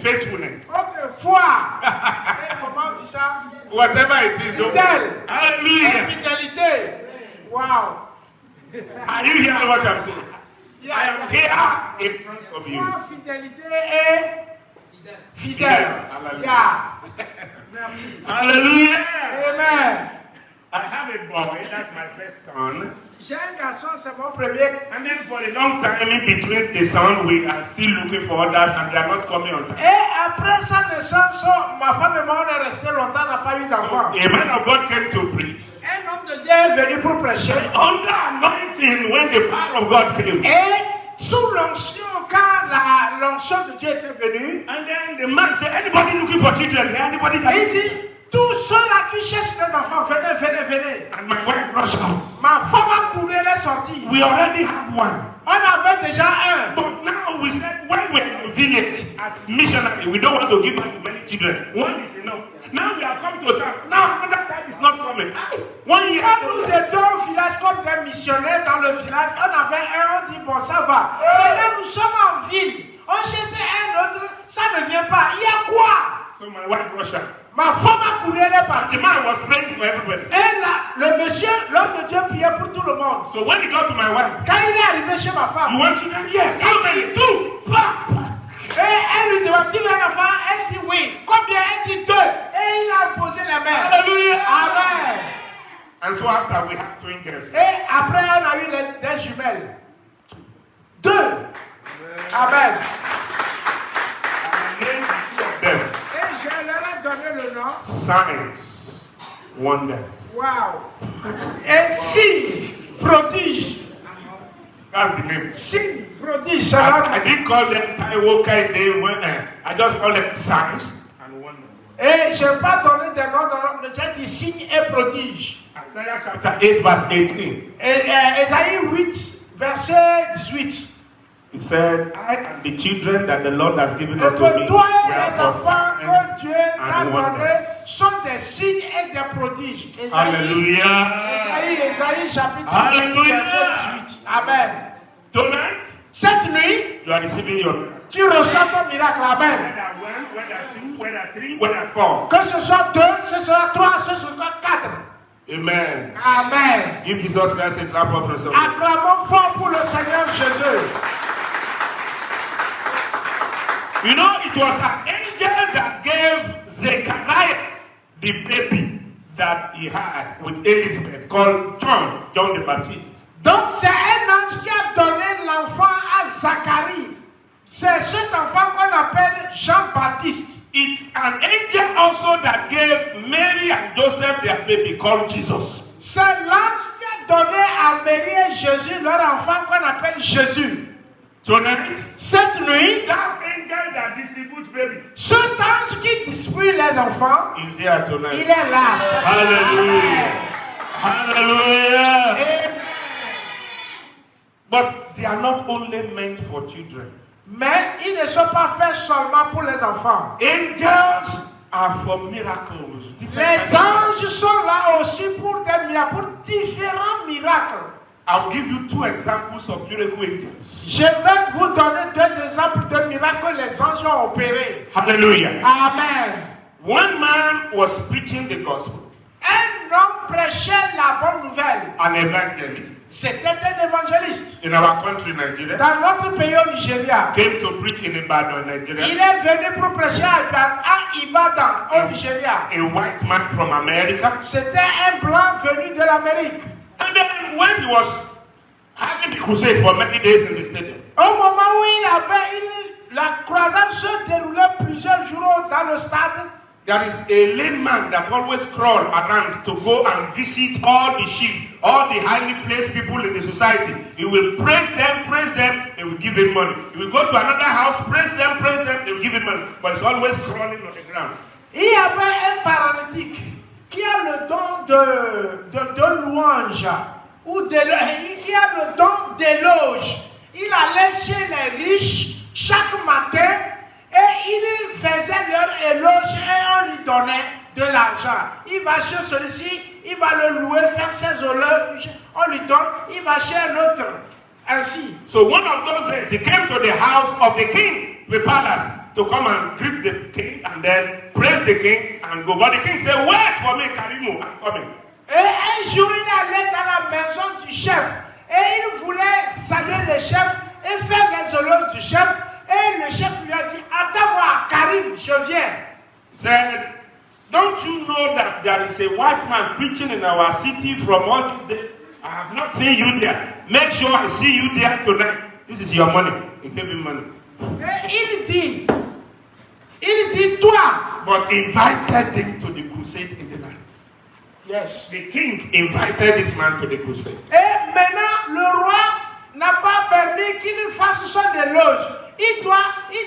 Faithfulness. Ok, foi. Et comment on dit ça? Whatever it is, don't. Fidèle. Hallelujah. Fidélité. Wow. Are you hearing what I'm saying? Yeah. I am here in front of you. Foi, fidélité et fidèle. Hallelujah. Yeah. Merci. Hallelujah. Amen. I have a boy, that's my first son. J'ai un garçon, c'est mon premier. And then for a long time in between the son, we are still looking for others and they are not coming on time. Et après sa naissance, ma femme et moi, on est resté longtemps, on n'a pas eu d'enfant. A man of God came to preach. Un homme de Dieu est venu pour prêcher. Under anointing, when the power of God came. Et sous l'onction, quand l'onction de Dieu était venue, And then the man said, anybody looking for children here? Anybody that il dit, tous ceux-là qui cherchent des enfants, venez. And my wife rushed out. Ma femme a couru, elle est sortie. We already have one. On avait déjà un. But now we said, when we're in the village as missionary, we don't want to give birth to many children. One is enough. Now we have come to town. Now another child is not coming. 1 year. Quand nous étions au village comme des missionnaires dans le village, on avait un, on dit bon ça va. Et là nous sommes en ville, on cherchait un autre, ça ne vient pas. Il y a quoi? So my wife rushed out. Ma femme a couru, elle est And partie. the man was praying for everybody. Et là, le monsieur, l'homme de Dieu priait pour tout le monde. So when he got to my wife, Quand il est arrivé chez ma you femme, want children? Yes. How many? 2. et elle lui demande, tu veux un enfant? Elle dit oui. Combien? Elle dit 2. Et il a posé la main. Hallelujah. Amen. And so after we have twin girls. Et après, on a eu des jumelles. 2. Amen. And I named the 2 of them Et je leur ai donné le nom. signs, wonders. Wow. Et signe, prodige. That's the name. Signe, prodige. I didn't call them Taiwo Kaide when I just call them signs and wonders. Et je n'ai pas donné des noms dans le chat, dit signe et prodige. Isaiah chapter 8 verse 18. Et Ésaïe 8, verset 18. He said, I and the children that the Lord has given Et unto me que toi et were les for enfants signs que Dieu t'a and donnés wonders. sont des signes et des prodiges. Hallelujah. Ésaïe chapitre 8, Hallelujah. verset 18. Amen. Tonight, Cette nuit, you are receiving your tu reçois ton miracle. Amen. whether 1, whether 2, whether 3, whether 4. Que ce soit 2, ce soit 3, ce soit 4. Amen. Amen. Give Jesus Christ a clap of praise. Acclamons fort pour le Seigneur Jésus. You know, it was an angel that gave Zechariah the baby that he had with Elizabeth called John the Baptist. Donc c'est un ange qui a donné l'enfant à Zacharie. C'est cet enfant qu'on appelle Jean-Baptiste. It's an angel also that gave Mary and Joseph their baby called Jesus. C'est l'ange qui a donné à Marie et Jésus, leur enfant qu'on appelle Jésus. Tonight, Cette nuit, that angel that distributes baby cet ange qui distribue les enfants, is here il tonight. est là. Hallelujah. Hallelujah. Et- But they are not only meant for children. mais ils ne sont pas faits seulement pour les enfants. Angels are for miracles. Les anges sont là aussi pour des miracles, pour différents miracles. I'll give you 2 examples of miracle angels. Je vais vous donner 2 exemples de miracles que les anges ont opérés. Hallelujah. Amen. One man was preaching the gospel, Un homme prêchait la bonne nouvelle. an evangelist C'était un évangéliste. in our country, Nigeria, Dans notre pays au Nigeria, came to preach in Ibadan, il Nigeria. est venu pour prêcher à Ibadan, au Nigeria. A white man from America. C'était un blanc venu de l'Amérique. And then when he was having the crusade for many days in the stadium, Au moment où la croisade se déroulait plusieurs jours dans le stade, there is a lame man that always crawl around to go and visit all the sheep, all the highly placed people in the society. He will praise them, they will give him money. He will go to another house, praise them, they will give him money. But he's always crawling on the ground. il y avait un paralytique qui a le don de louange, ou il a le don d'éloge. Il allait chez les riches chaque matin et il faisait leur éloge et on lui donnait de l'argent. Il va chez celui-ci, il va le louer, faire ses éloges, on lui donne, il va chez un autre. Ainsi. So one of those days, he came to the house of the king, the palace, to come and greet the king and then praise the king and go. But the king said, wait for me, Karimu, I'm coming. Et un jour, il allait dans la maison du chef et il voulait saluer le chef et faire les éloges du chef. Et le chef lui a dit, attends-moi, Karim, je viens. Said, don't you know that there is a white man preaching in our city from all these days? I have not seen you there. Make sure I see you there tonight. This is your money. He gave him money. Et il dit, toi. But he invited him to the crusade in the night. Yes. The king invited this man to the crusade. Et maintenant, le roi n'a pas permis qu'il fasse son éloge. Il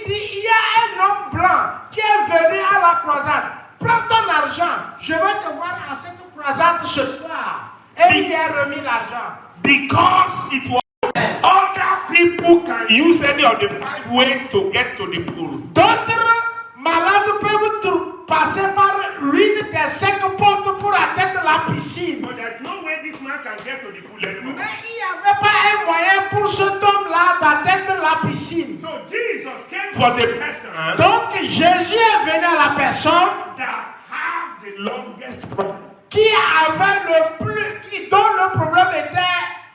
dit, il y a un homme blanc qui est venu à la croisade. Prends ton argent, je vais te voir à cette croisade ce soir. Et il lui a remis l'argent. Because it was other people can use any of the 5 ways to get to the pool. D'autres malades peuvent passer par l'une des 5 portes pour atteindre la piscine. But there's no way this man can get to the pool anymore. Mais il n'y avait pas un moyen pour cet homme-là d'atteindre la piscine. So Jesus came for the person Donc Jésus est venu à la personne that have the longest problem. dont le problème était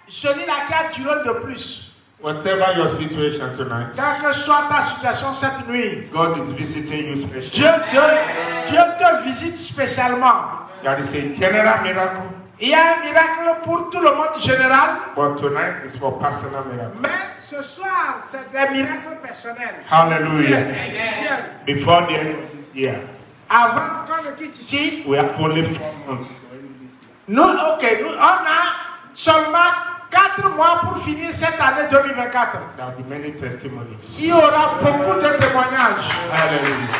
celui-là qui a duré de plus. Whatever your situation tonight, Quelle que soit ta situation cette nuit, God is visiting you specially. Dieu te visite spécialement. There is a general miracle, Il y a un miracle pour tout le monde général, but tonight is for personal miracle. mais ce soir, c'est des miracles personnels. Hallelujah. Dieu, Before the end of this year, avant qu'on ne quitte ici, we have only 4 months. nous, on a seulement 4 mois pour finir cette année 2024. There will be many testimonies. Il y aura beaucoup de témoignages. Hallelujah.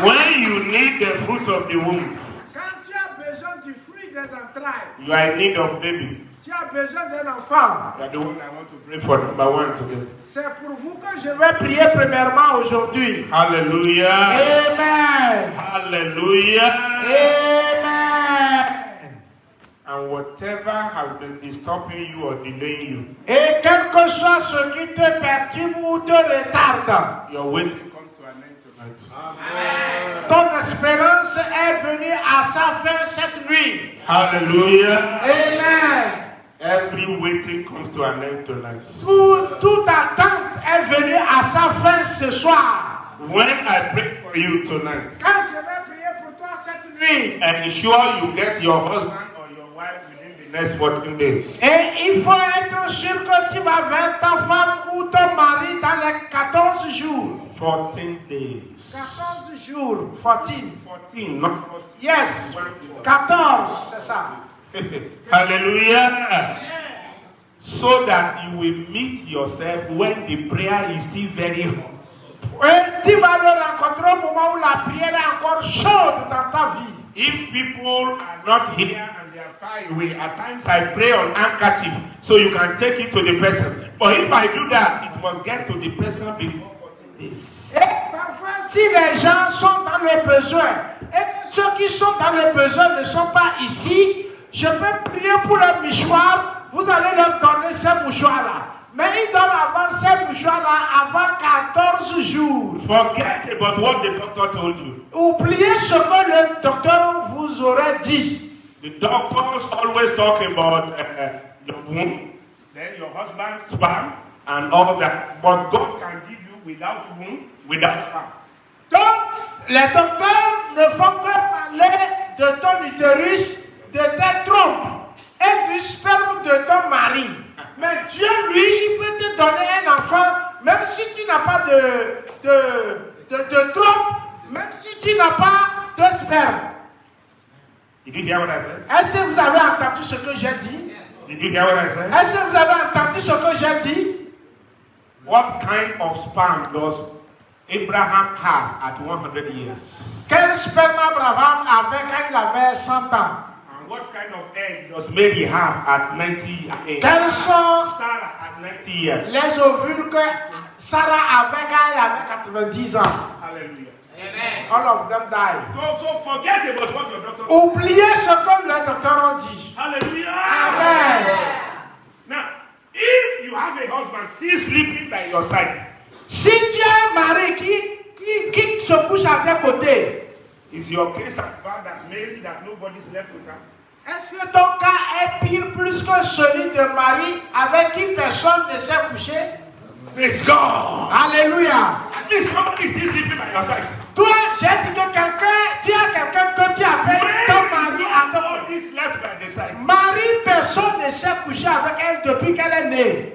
When you need the fruit of the womb, Quand tu as besoin du fruit des entrailles, you are in need of baby. tu as besoin d'un enfant. You are the one I want to pray for number 1 today. C'est pour vous que je vais prier premièrement aujourd'hui. Hallelujah. Amen. Hallelujah. Amen. And whatever has been disturbing you or delaying you, Et quel que soit ce qui te perturbe ou te retarde, your waiting comes to an end tonight. ton espérance est venue à sa fin cette nuit. Hallelujah. Amen. Every waiting comes to an end tonight. Toute attente est venue à sa fin ce soir. When I pray for you tonight, Quand je vais prier pour toi cette nuit, ensure you get your husband or your wife within the next 14 days. et il faut être sûr que tu vas vers ta femme ou ton mari dans les 14 jours. 14 days. 14 jours. 14. 14, not 14. Yes. 14, c'est ça. Hallelujah. So that you will meet yourself when the prayer is still very hot. Et tu vas le rencontrer au moment où la prière est encore chaude dans ta vie. If people are not here and they are far away, at times I pray on handkerchief so you can take it to the person. But if I do that, it must get to the person before 14 days. Et parfois, si les gens sont dans le besoin et que ceux qui sont dans le besoin ne sont pas ici, je peux prier pour le mouchoir, vous allez leur donner ces mouchoirs-là. Mais ils doivent avoir ces mouchoirs-là avant 14 jours. Forget about what the doctor told you. Oubliez ce que le docteur vous aurait dit. The doctors always talk about your womb, then your husband's sperm, and all that. But God can give you without womb, without sperm. Donc, les docteurs ne font que parler de ton utérus, de tes trompes et du sperme de ton mari. Mais Dieu, lui, il peut te donner un enfant, même si tu n'as pas de trompe, même si tu n'as pas de sperme. Did you hear what I said? Est-ce que vous avez entendu ce que j'ai dit? Did you hear what I said? Est-ce que vous avez entendu ce que j'ai dit? What kind of sperm does Abraham have at 100 years? Quel sperme Abraham avait quand il avait 100 ans? And what kind of egg does Mary have at 90 years? Quels sont Sarah at 90 years. les ovules que Sarah avait quand elle avait 90 ans? Hallelujah. All of them died. So forget about what your doctor. Oubliez ce que les docteurs ont dit. Hallelujah. Amen. Now, if you have a husband still sleeping by your side, Si tu as un mari qui se couche à tes côtés, is your case as bad as Mary that nobody slept with her? est-ce que ton cas est pire plus que celui de Marie avec qui personne ne s'est couché? Praise God. Alléluia. At least somebody is still sleeping by your side. Toi, j'ai dit que tu as quelqu'un que tu appelles ton mari à ton côté. Nobody slept by the side. Marie, personne ne s'est couché avec elle depuis qu'elle est née.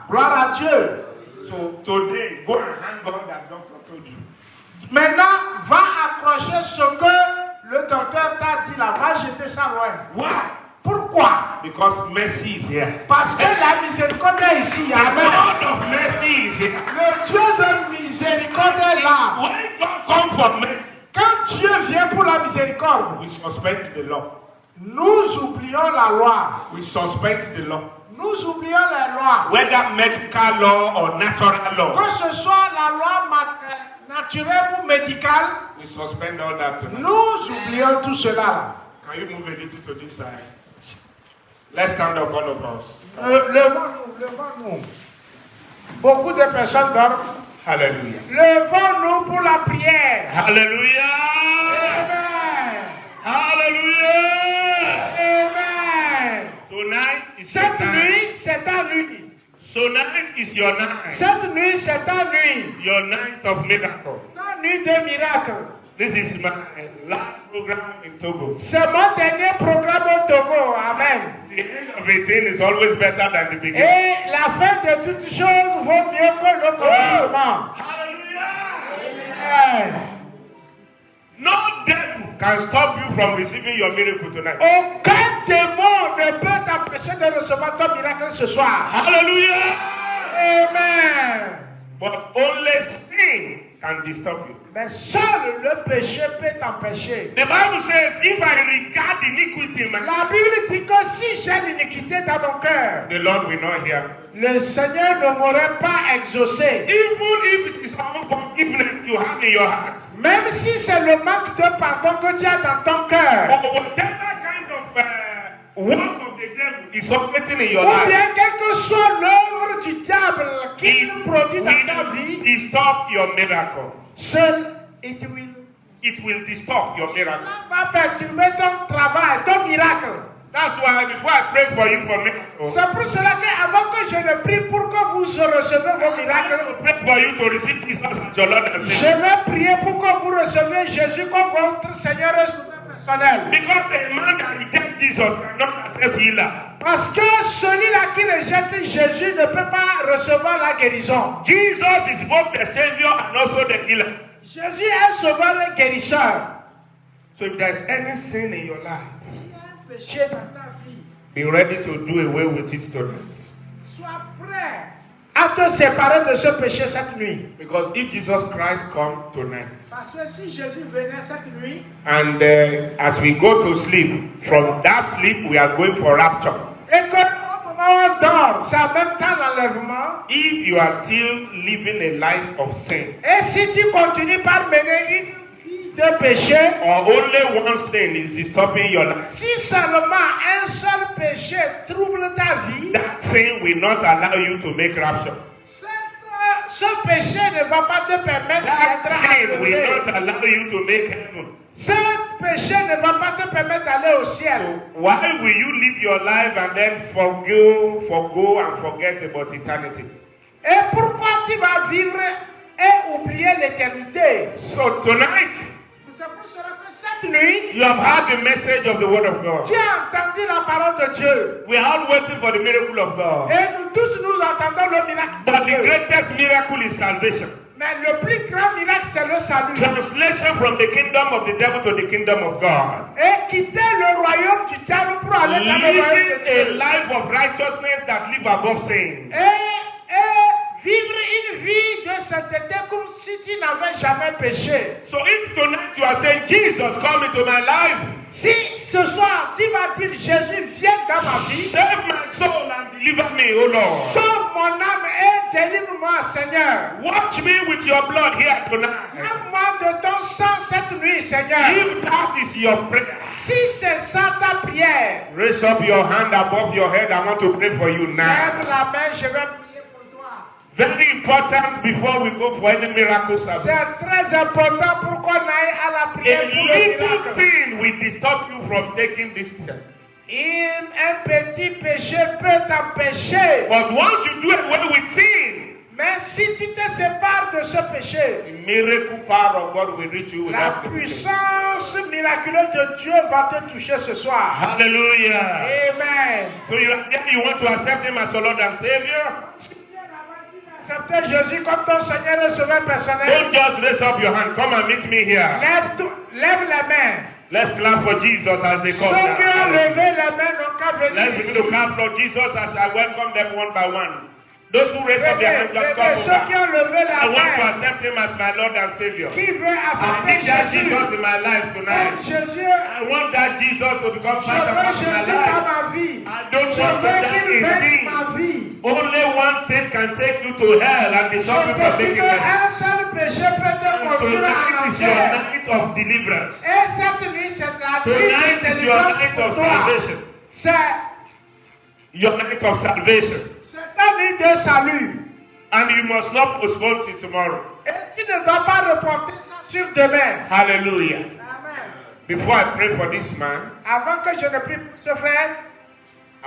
Gloire à Dieu. So today, go and hang on that doctor told you. Maintenant, va accrocher ce que le docteur t'a dit là. Va jeter ça loin. Why? Pourquoi? Because mercy is here. Parce que la miséricorde est ici. The Amen. God of mercy is here. Le Dieu de miséricorde est là. When God comes for mercy, Quand Dieu vient pour la miséricorde, we suspend the law. nous oublions la loi. We suspend the law. Nous oublions les lois. Whether medical law or natural law, Que ce soit la loi naturelle ou médicale, we suspend all that tonight. nous oublions tout cela. Can you move a little to this side? Let's stand up, all of us. Levons-nous, levons-nous. Beaucoup de personnes dorment. Hallelujah. Levons-nous pour la prière. Hallelujah. Amen. Hallelujah. Amen. Tonight is your Cette time. nuit, c'est ta nuit. Tonight is your night. Cette nuit, c'est ta nuit. Your night of miracle. Ta nuit de miracle. This is my last program in Togo. C'est mon dernier programme au Togo. Amen. The end of a thing is always better than the beginning. Et la fin de toutes choses vaut mieux que le commencement. Hallelujah. Amen. No devil can stop you from receiving your miracle tonight. Aucun démon ne peut t'empêcher de recevoir ton miracle ce soir. Hallelujah. Amen. But only sin can disturb you. Mais seul le péché peut t'empêcher. The Bible says, if I regard iniquity in my life, La Bible dit que si j'ai l'iniquité dans mon cœur, the Lord will not hear. le Seigneur ne m'aurait pas exaucé. Even if it is unforgiveness you have in your heart, Même si c'est le manque de pardon que tu as dans ton cœur, or whatever kind of work of the devil is operating in your ou life, bien quelle que soit l'œuvre du diable qu'il produit dans ta will vie, distort your miracle. seul It will distort your miracle. cela va perturber ton travail, ton miracle. That's why before I pray for you for miracle, C'est pour cela qu'avant que je ne prie pour que vous recevez vos I miracles, will pray for you to receive Jesus as your Lord and je Savior. vais prier pour que vous recevez Jésus comme votre Seigneur et Sauveur personnel. Because a man that rejects Jesus cannot accept healer. Parce que celui-là qui rejette Jésus ne peut pas recevoir la guérison. Jesus is both the Savior and also the healer. Jésus est sauveur et guérisseur. So if there's any sin in your life, S'il y a un péché dans ta vie, be ready to do away with it tonight. sois prêt à te séparer de ce péché cette nuit. Because if Jesus Christ comes tonight, Parce que si Jésus venait cette nuit, and as we go to sleep, from that sleep we are going for rapture. et qu'au moment où on dort, c'est en même temps l'enlèvement, If you are still living a life of sin, et si tu continues par mener une vie de péché, or only one sin is disturbing your life, si seulement un seul péché trouble ta vie, that sin will not allow you to make rapture. ce péché ne va pas te permettre That d'être sin will enlevé. not allow you to make heaven. Ce péché ne va pas te permettre d'aller au ciel. So why will you live your life and then forgo and forget about eternity? Et pourquoi tu vas vivre et oublier l'éternité? So tonight, C'est pour cela que cette nuit, you have heard the message of the word of God. tu as entendu la parole de Dieu. We are all waiting for the miracle of God. Et nous tous, nous entendons le miracle But de the Dieu. greatest miracle is salvation. Mais le plus grand miracle, c'est le salut. Translation from the kingdom of the devil to the kingdom of God. Et quitter le royaume du diable pour aller dans le royaume Living de a Dieu. life of righteousness that live above sin. Et vivre une vie de sainteté comme si tu n'avais jamais péché. So if tonight you are saying, Jesus, come into my life, Si ce soir tu vas dire Jésus, viens dans ma vie, save my soul and deliver me, O Lord. sauve mon âme et délivre-moi, Seigneur. Watch me with your blood here tonight. Lave-moi de ton sang cette nuit, Seigneur. If that is your prayer, Si c'est ça ta prière, raise up your hand above your head. I want to pray for you now. lève la main, je vais prier pour toi. Very important before we go for any miracle service. C'est très important pour qu'on aille à la A prière pour le little miracle. sin will disturb you from taking this step. Un petit péché peut t'empêcher. But once you do away with sin, Mais si tu te sépares de ce péché, the miracle power of God will reach you la without limitation. puissance miraculeuse de Dieu va te toucher ce soir. Hallelujah. Amen. So you want to accept Him as your Lord and Savior? Accepter Jésus comme ton Seigneur et Sauveur personnel. Don't just raise up your hand. Come and meet me here. Lève les mains. Let's clap for Jesus as they come Ceux qui ont now. levé les mains n'ont qu'à venir Let's begin to ici. clap for Jesus as I welcome them one by one. Those who raise up their hands, just come Ceux qui over. ont levé I la want to main, accept Him as my Lord and Savior. qui veut I accepter need that Jésus Jesus in my life comme tonight. Jésus. I want that Jesus to become Je part veux of my Jésus dans life. ma vie. I don't Je want to veux die qu'il in vienne sin. ma vie. Only one sin can take you to hell and Je stop you te from dis making it. qu'un seul péché peut te And conduire tonight à is your l'enfer. night of deliverance. Et cette nuit, c'est la nuit Tonight de is your délivrance night pour of toi. salvation. C'est Your night of salvation. ta nuit de salut. And you must not postpone till tomorrow. Et tu ne dois pas reporter ça sur demain. Hallelujah. Amen. Before I pray for this man, Avant que je ne prie pour ce frère,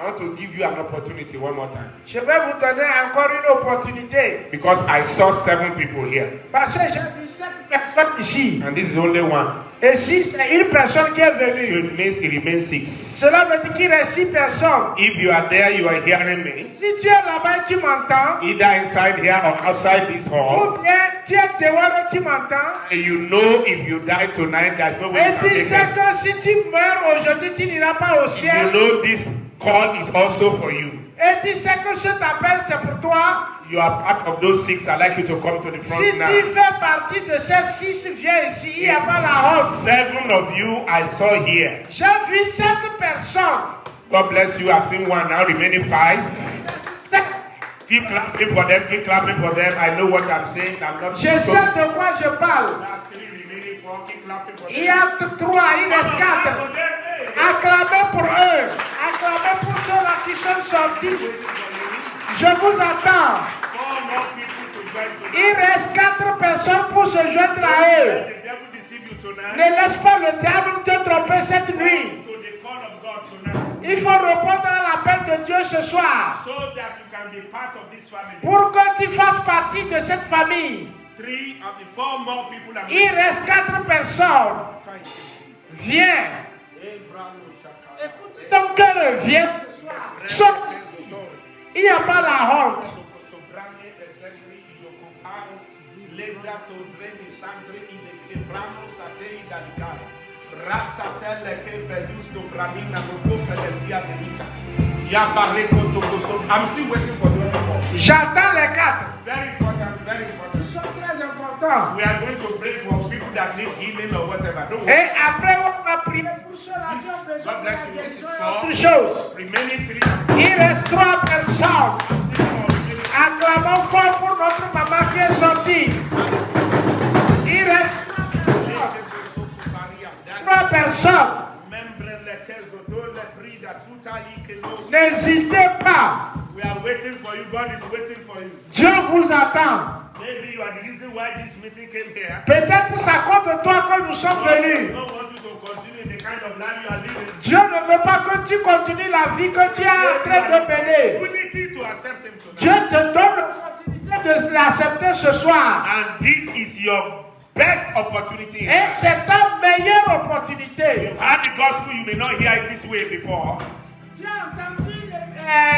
I want to give you an opportunity one more time. je vais vous donner encore une opportunité. Because I saw 7 people here. Parce que j'ai vu 7 personnes ici. And this is only one. Et si c'est une personne qui est So venue, it means it remains 6. cela veut dire qu'il reste 6 personnes. If you are there, you are hearing me. Si tu es là-bas et tu m'entends, Either inside here or outside this hall. ou bien tu es dehors et tu m'entends, And you know if you die tonight, there's no way et you can tu make sais it. que si tu meurs aujourd'hui, tu n'iras pas au You ciel. know this call is also for you. Et tu sais que cet appel, c'est pour toi. You are part of those 6. I'd like you to come to the Si front now. tu fais partie de ces 6, viens ici, il n'y a pas la honte. 7 of you I saw here. J'ai vu 7 personnes. God bless you. I've seen one now, remaining 5. 7. Keep clapping for them. Keep clapping for them. I know what I'm saying. I'm not. Je sais de quoi je parle. That's 3 remaining 4. Keep clapping for Il y them. a 3, il reste 4. Acclamez pour eux. Acclamez pour ceux-là qui sont sortis. Je vous attends. 4 more people to join tonight. Il reste 4 personnes pour se joindre à eux. The devil deceive you tonight. Ne laisse pas le diable te tromper cette nuit. To the call of God tonight. Il faut répondre à l'appel de Dieu ce soir. So that you can be part of this family. Pour que tu fasses partie de cette famille. 3 of the 4 more people are Il reste 4 personnes. Viens. Écoute ton cœur, viens ce soir. Sors ici. Il n'y a pas la honte. I'm still waiting for the other four. J'attends les 4. Very important, very important. Ils sont très importants. We are going to pray for people that need healing or whatever. Don't worry. Et après, on va prier pour ceux-là qui ont besoin God de bless la you. This is guérison et for autre chose. remaining 3. Il reste 3 personnes. Acclamons fort pour notre maman qui est sortie. Il reste 3 personnes. N'hésitez pas. We are waiting for you. God is waiting for you. Dieu vous attend. Maybe you are the reason why this meeting came here. Peut-être c'est à cause de toi que nous sommes venus. God want you to continue the kind of life you are living. Dieu ne veut pas que tu continues la vie que tu es en train de mener. Opportunity to accept Him tonight. Dieu te donne l'opportunité de l'accepter ce soir. And this is your best opportunity. Et c'est ta meilleure opportunité. You heard the gospel, you may not hear it this way before. Tu as entendu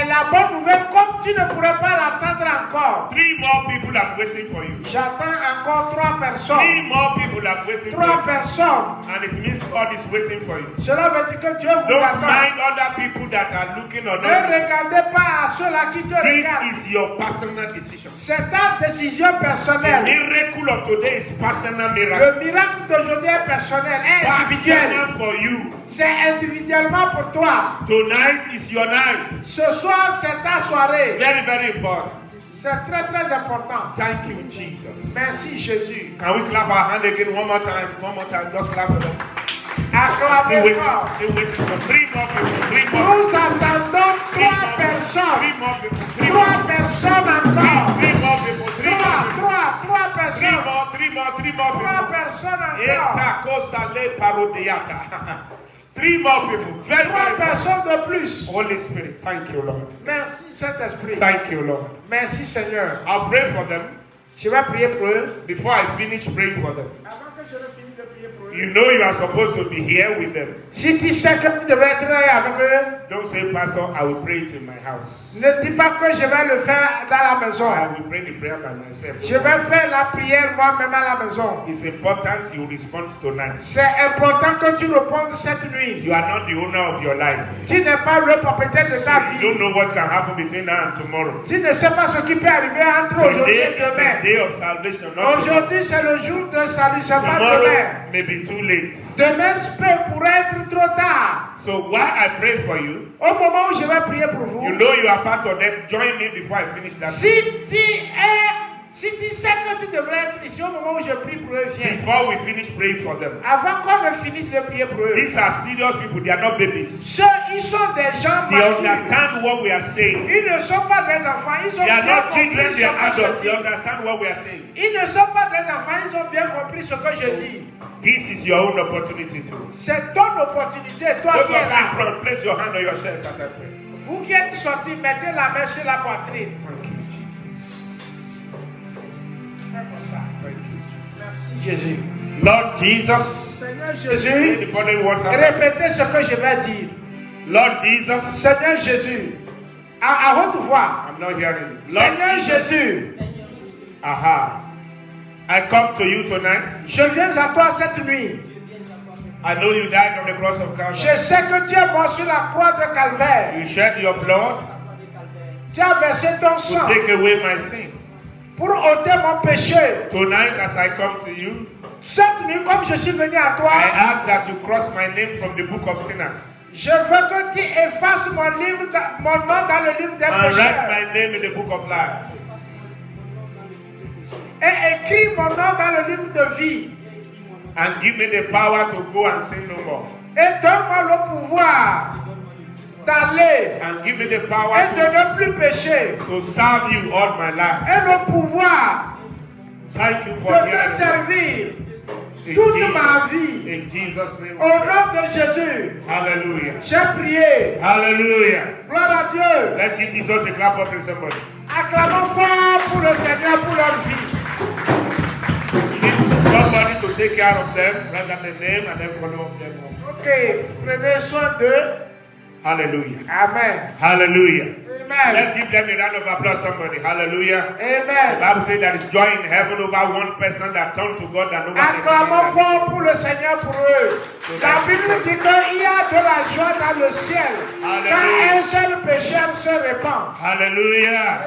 la bonne nouvelle comme tu ne pourrais pas l'entendre encore. 3 more people are waiting for you. J'attends encore 3 3 personnes. more people are waiting 3 for you. personnes. And it means God is waiting for you. Cela veut dire que Dieu vous Don't attend. mind other people that are looking or Ne not. regardez pas à ceux-là qui te This regardent. is your personal decision. C'est ta décision The personnelle. miracle of today is personal miracle. Le miracle d'aujourd'hui est personnel, est individuel. Personal for you. C'est individuellement pour toi. Tonight is your night. Ce soir, c'est ta soirée. Very, very important. C'est très, très important. Thank you, Jesus. Merci, Jésus. Can we clap our hand again one more time? One more time. Just clap for them. Acclamez fort. Still waiting for 3 more people. 3 more. Nous attendons 3 personnes. 3 more people. 3 personnes encore. 3 more people. 3 more people. 3 personnes. 3 more 3 people. personnes encore. Eta kosale parodiata. 3 more people. Very, 3 very personnes de plus. Holy Spirit, thank you, Lord. Merci, Saint-Esprit. Thank you, Lord. Merci, Seigneur. I'll pray for them Je vais prier pour eux. before I finish praying for them. Avant que je ne finisse de prier pour eux. You know you are supposed to be here with them. Si tu sais que tu devrais être avec eux, Don't say, Pastor, I will pray it in my house. ne dis pas que je vais le faire dans la maison. I will pray the prayer by myself. Je vais faire la prière moi-même à la maison. It's important you respond tonight. C'est important que tu répondes cette nuit. You are not the owner of your life. Tu n'es pas le propriétaire de ta You vie. don't know what can happen between now and tomorrow. Tu ne sais pas ce qui peut arriver entre aujourd'hui Today et is the demain. day of salvation. Not tomorrow. Aujourd'hui, c'est le jour de salut, c'est pas Tomorrow demain. may be too late. Demain pourrait être trop tard. So while I pray for you, Au moment où je vais prier pour vous, you know you are part of them. Join me before I finish that. si tu sais que tu devrais être ici au moment où je prie pour eux, viens. Before we finish praying for them. Avant qu'on ne finisse de prier pour eux. These are serious people. They are not babies. Ils sont des gens They matures. understand what we are saying. Ils ne sont pas des enfants, ils ont They are bien not compris children, ce they are que je adults. They dis. understand what we are saying. Ils ne sont pas des enfants, ils ont bien compris ce que je dis. This is your own opportunity too. C'est ton opportunité, toi Those qui of es you in là. front, place your hand on your chest as I pray. Vous qui êtes sortis, mettez la main sur la poitrine. Thank you, Jesus. Fais comme ça. Thank you. Merci Jésus. Lord Jesus, Seigneur say Jésus, the following words after me. répétez ce que je vais dire. Lord Jesus, Seigneur Jésus, à haute voix. I'm not hearing you. Lord Seigneur Jesus, Jésus, aha. I come to you tonight. je viens à toi cette nuit. I know you died on the cross of Je Calvary. sais que tu es mort sur la croix de Calvaire. You shed your blood Tu as versé ton to sang take away my sin. pour ôter mon péché. Tonight, as I come to you, Cette nuit, comme je suis venu à I toi, ask that you cross my name from the book of sinners je veux que tu effaces mon nom dans le livre des and write pécheurs my name in the book of life. et écris mon nom dans le livre de vie. And give me the power to go and sin no more. Et donne-moi le pouvoir d'aller And give me the et power de ne plus pécher. to serve you all my life. Et le pouvoir Thank you de for te hearing me. servir In toute ma Jesus, vie. in Jesus' name. Au nom de Jésus, Hallelujah. j'ai prié. Hallelujah. Gloire à Dieu. Let's give Jesus a clap of somebody. Acclamons fort pour le Seigneur, pour leur vie. You need somebody to take care of them, write down the name, and then follow them up. Ok, prenez soin d'eux. Hallelujah. Amen. Hallelujah. Amen. Let's give them a round of applause, somebody. Hallelujah. The Amen. Bible says there is joy in heaven over one person that turned to God and over Acclamons fort pour le Seigneur pour eux. La Bible dit qu'il y a de la joie dans le ciel quand un seul pécheur se répand. Hallelujah.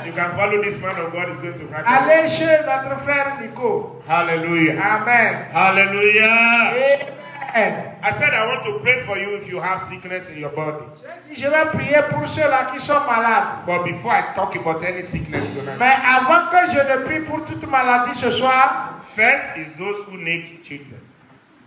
You can follow this man of God is going to happen. Allez chez notre frère Nico. Hallelujah. Amen. Hallelujah. Amen. I said I want to pray for you if you have sickness in your body. Je vais prier pour ceux-là qui sont malades. But before I talk about any sickness tonight, Mais avant que je ne prie pour toute maladie ce soir, first is those who need children.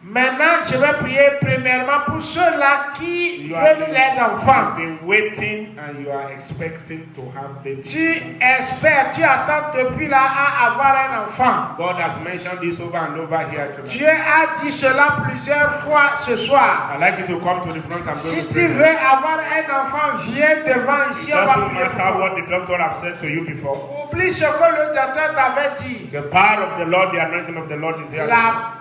maintenant je vais prier premièrement pour ceux-là qui veulent les enfants. You've been waiting and you are expecting to have babies. Tu espères, tu attends depuis là à avoir un enfant. God has mentioned this over and over here tonight. Dieu a dit cela plusieurs fois ce soir. I'd like you to come to the front. I'm going Si to tu pray. veux avoir un enfant, viens devant ici. It On va doesn't prier matter pour what the doctor has said to you before. toi. Oublie ce que le docteur t'avait dit. The power of the Lord, the anointing of the Lord is here. La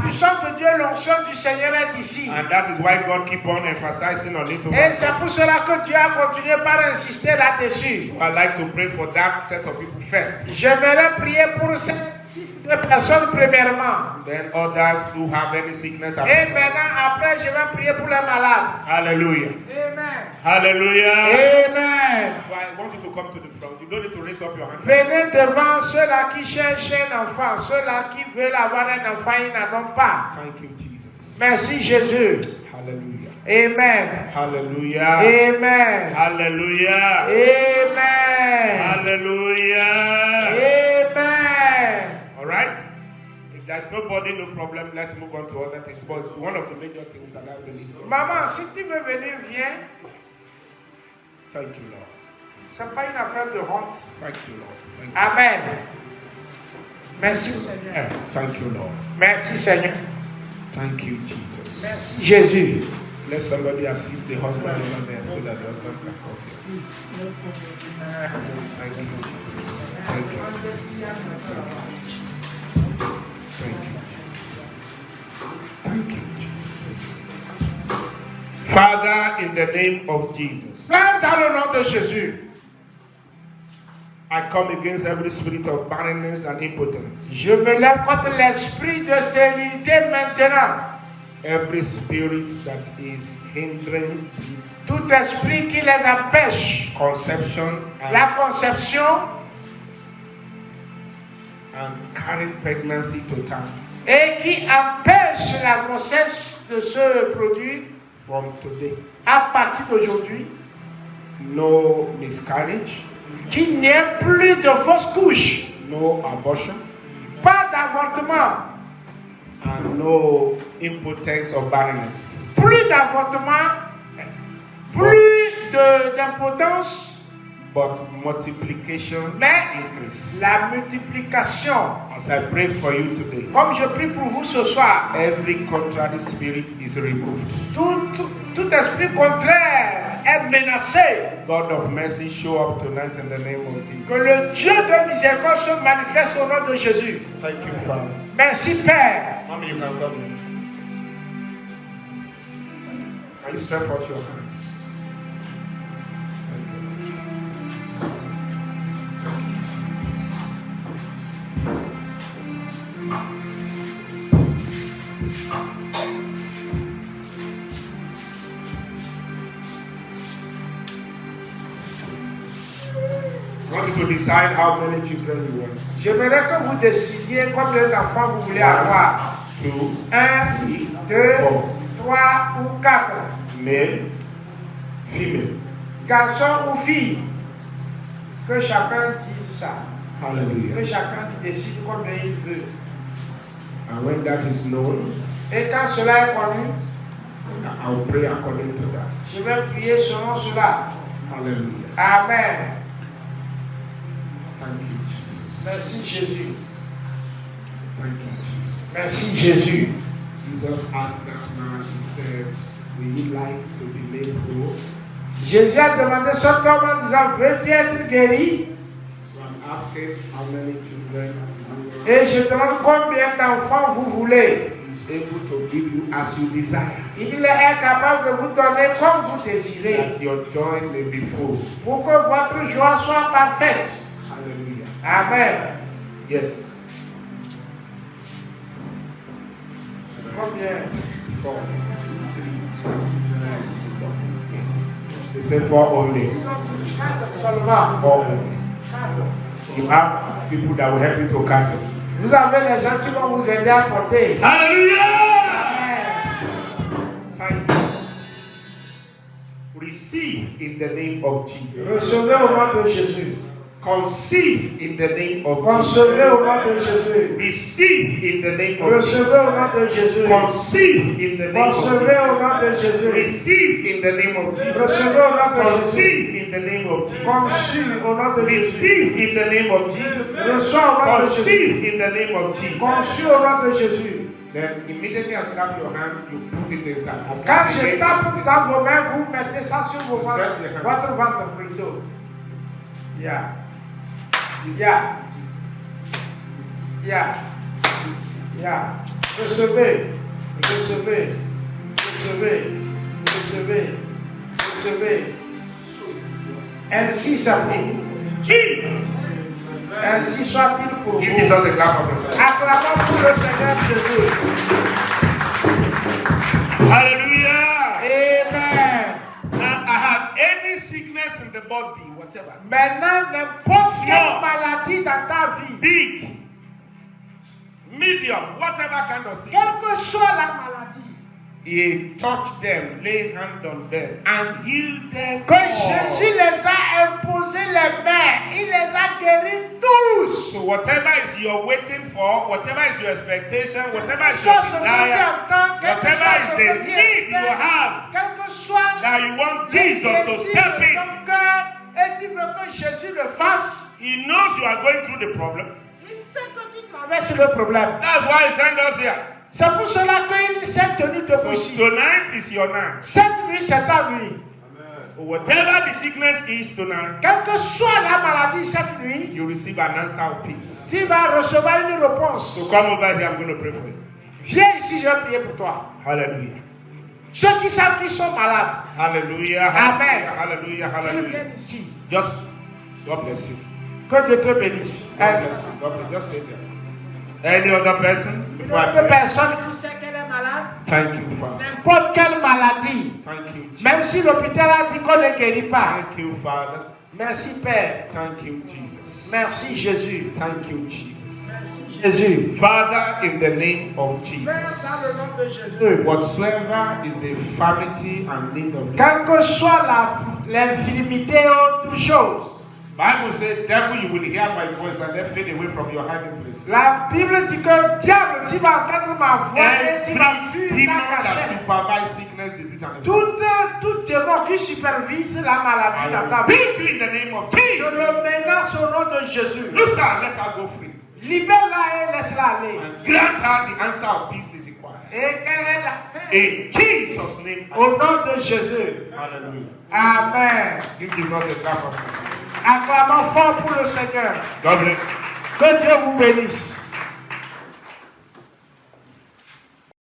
puissance de Dieu, l'onction du Seigneur est ici. And that is why God keep on emphasizing on it. Et c'est pour cela que Dieu a continué par insister là-dessus. I'd like to pray for that set of people first. J'aimerais prier pour ces types de personnes premièrement. Then others who have any sickness. Et maintenant, après, je vais prier pour les malades. Hallelujah. Amen. Hallelujah. Amen. So I want you to come to the front. You don't need to raise up your hand. Venez devant ceux-là qui cherchent un enfant, ceux-là qui veulent avoir un enfant, ils n'en ont pas. Thank you, Jesus. Merci Jésus. Hallelujah. Amen. Hallelujah. Amen. Hallelujah. Amen. Hallelujah. Amen. All right. If there's nobody, no problem. Let's move on to other things. But one of the major things that I believe. Maman, si tu veux venir, viens. Thank you, Lord. Ce n'est pas une affaire de honte. Thank you, Lord. Thank you. Amen. Merci Seigneur. Thank you, Lord. Merci Seigneur. Thank you, Jesus. Merci Jésus. Let somebody assist the husband over there so that the husband can come here. Thank you, Jesus. Thank you. Thank you. Thank you, Jesus. Father, in the name of Jesus, Père, dans le nom de Jésus, I come against every spirit of barrenness and impotence. je me lève contre l'esprit de stérilité maintenant. Every spirit that is hindering Tout esprit qui les empêche conception la conception and carrying pregnancy to term. et qui empêche la grossesse de se produire From today, à partir d'aujourd'hui, no miscarriage, qu'il n'y ait plus de fausses couches, no abortion, pas d'avortement, and no impotence or barrenness. plus d'avortement, plus d'impotence, But multiplication mais increase. la multiplication. As I pray for you today, Comme je prie pour vous ce soir, every contrary spirit is removed. tout esprit contraire est menacé. God of mercy, show up tonight in the name of Jesus. Que le Dieu de miséricorde se manifeste au nom de Jésus. Thank you, Father. Merci Père. Mommy, you can come. Can you stretch out your hands? I want you to decide how many children you want. J'aimerais que vous décidiez combien d'enfants vous voulez avoir. 2, 1, 2, 3 ou 4. male, female. Garçon ou fille. Que chacun dise ça. Que Hallelujah. chacun décide combien il veut. And when that is known, Et quand cela est connu, I will pray according to that. je vais prier selon cela. Hallelujah. Amen. Thank you, Jesus. Merci Jésus. Thank you, Jesus. Merci Jésus. Jesus asked that man, he says, will you like to be made whole? Jésus a demandé cet homme en disant, veux-tu être guéri? So I'm asking how many children you want. Et je demande combien d'enfants vous voulez. He's able to give you as you desire, Il est capable de vous donner comme vous désirez, that your joy may be full. pour que votre joie soit parfaite. Hallelujah. Amen. Yes. Combien? 4, 3, 2, 1. They say 4 only. Seulement. 4 only. You have people that will help you to catch it. Vous avez les gens qui vont vous aider à porter. Hallelujah! Amen. Thank you. Receive in the name of Jesus. Recevez au nom de Jésus. Conceive in the name of Jesus. Recevez au nom de Jésus. Receive in the name of Jesus. Recevez au nom de Jésus. Conceive in the name of Recevez Jesus. au nom de Jésus. Receive in the name of Jesus. Recevez au nom de Jésus. Conceive in the name of Jesus. Conçu au nom de Jésus. Receive in the name of Jesus. Reçois au nom de Jésus. Conceive in the name of Jesus. Conçu au nom de Jésus. Then immediately I slap your hand, you put it inside. I Quand slap je again, tape you put it dans vos mains, vous mettez ça sur vos ventres. Stretch your hand. Votre ventre plutôt. Yeah. Yeah. Yeah. Yeah. Recevez. Recevez. Recevez. Recevez. Recevez. Ainsi s'appelle. Jesus. Ainsi soit-il pour Give vous. Jesus a clap of yourself. Acclamons pour le Seigneur Jésus. Hallelujah. Amen. Now I have any sickness in the body, whatever. Maintenant, n'importe quelle maladie dans ta vie, Big, medium, whatever kind of sickness. quelle que soit la maladie, He touched them, lay hand on them, and healed them que Jésus les a imposé les mains, il les a guéris tous. So whatever is you're waiting for, whatever is your expectation, whatever is Quel your que soit ce que tu desire, attends, quel que whatever soit is ce the que tu need you espères, have, quel que soit that you want le Jesus to désir step de in. ton cœur, et tu veux que Jésus le fasse, He knows you are going through the problem. il sait que tu traverses le problème. That's why he sent us here. C'est pour cela qu'il s'est tenu So debout ici. tonight is your night. Cette nuit, c'est ta nuit. So whatever the sickness is tonight, Quelle que soit la maladie cette nuit, you receive an answer of peace. tu vas recevoir une réponse. So come over here, I'm going to pray for you. Viens ici, je vais prier pour toi. Hallelujah. Ceux qui savent qu'ils sont malades, Hallelujah. Amen. Hallelujah. tu Hallelujah. viens ici. Just, God bless you. Que Dieu te bénisse. God bless you. God bless you. Just stay there. Any other person? Une Before I autre pray? personne qui sait qu'elle est malade, Thank you, Father. n'importe quelle maladie, Thank you, Jesus. même si l'hôpital a dit qu'on ne guérit pas. Thank you, Father. Merci Père. Thank you, Jesus. Merci Jésus. Thank you, Jesus. Merci Jésus. Father, in the name of Jesus, Père, dans le nom de Jésus. whatsoever is the infirmity and need of this, Quelle que soit l'infirmité ou autre chose, Bible says, devil, you will hear my voice and then fade away from your hiding place. la Bible dit que diable, tu vas entendre ma voix et tu vas Every fuir demon ta that cachette. supervise sickness, disease, and infirmity, Tout démon qui supervise la maladie dans ta I vie, rebuke you in the name of je Jesus. le menace au nom de Jésus. Loose her, let her go free. Libère-la et laisse-la aller. And grant her the answer of peace is required. Et qu'elle ait la paix. In Jesus' name, Au nom de Jésus. hallelujah. Amen. Give Jesus a clap of hands. Acclamons fort pour le Seigneur. God bless you. Que Dieu vous bénisse.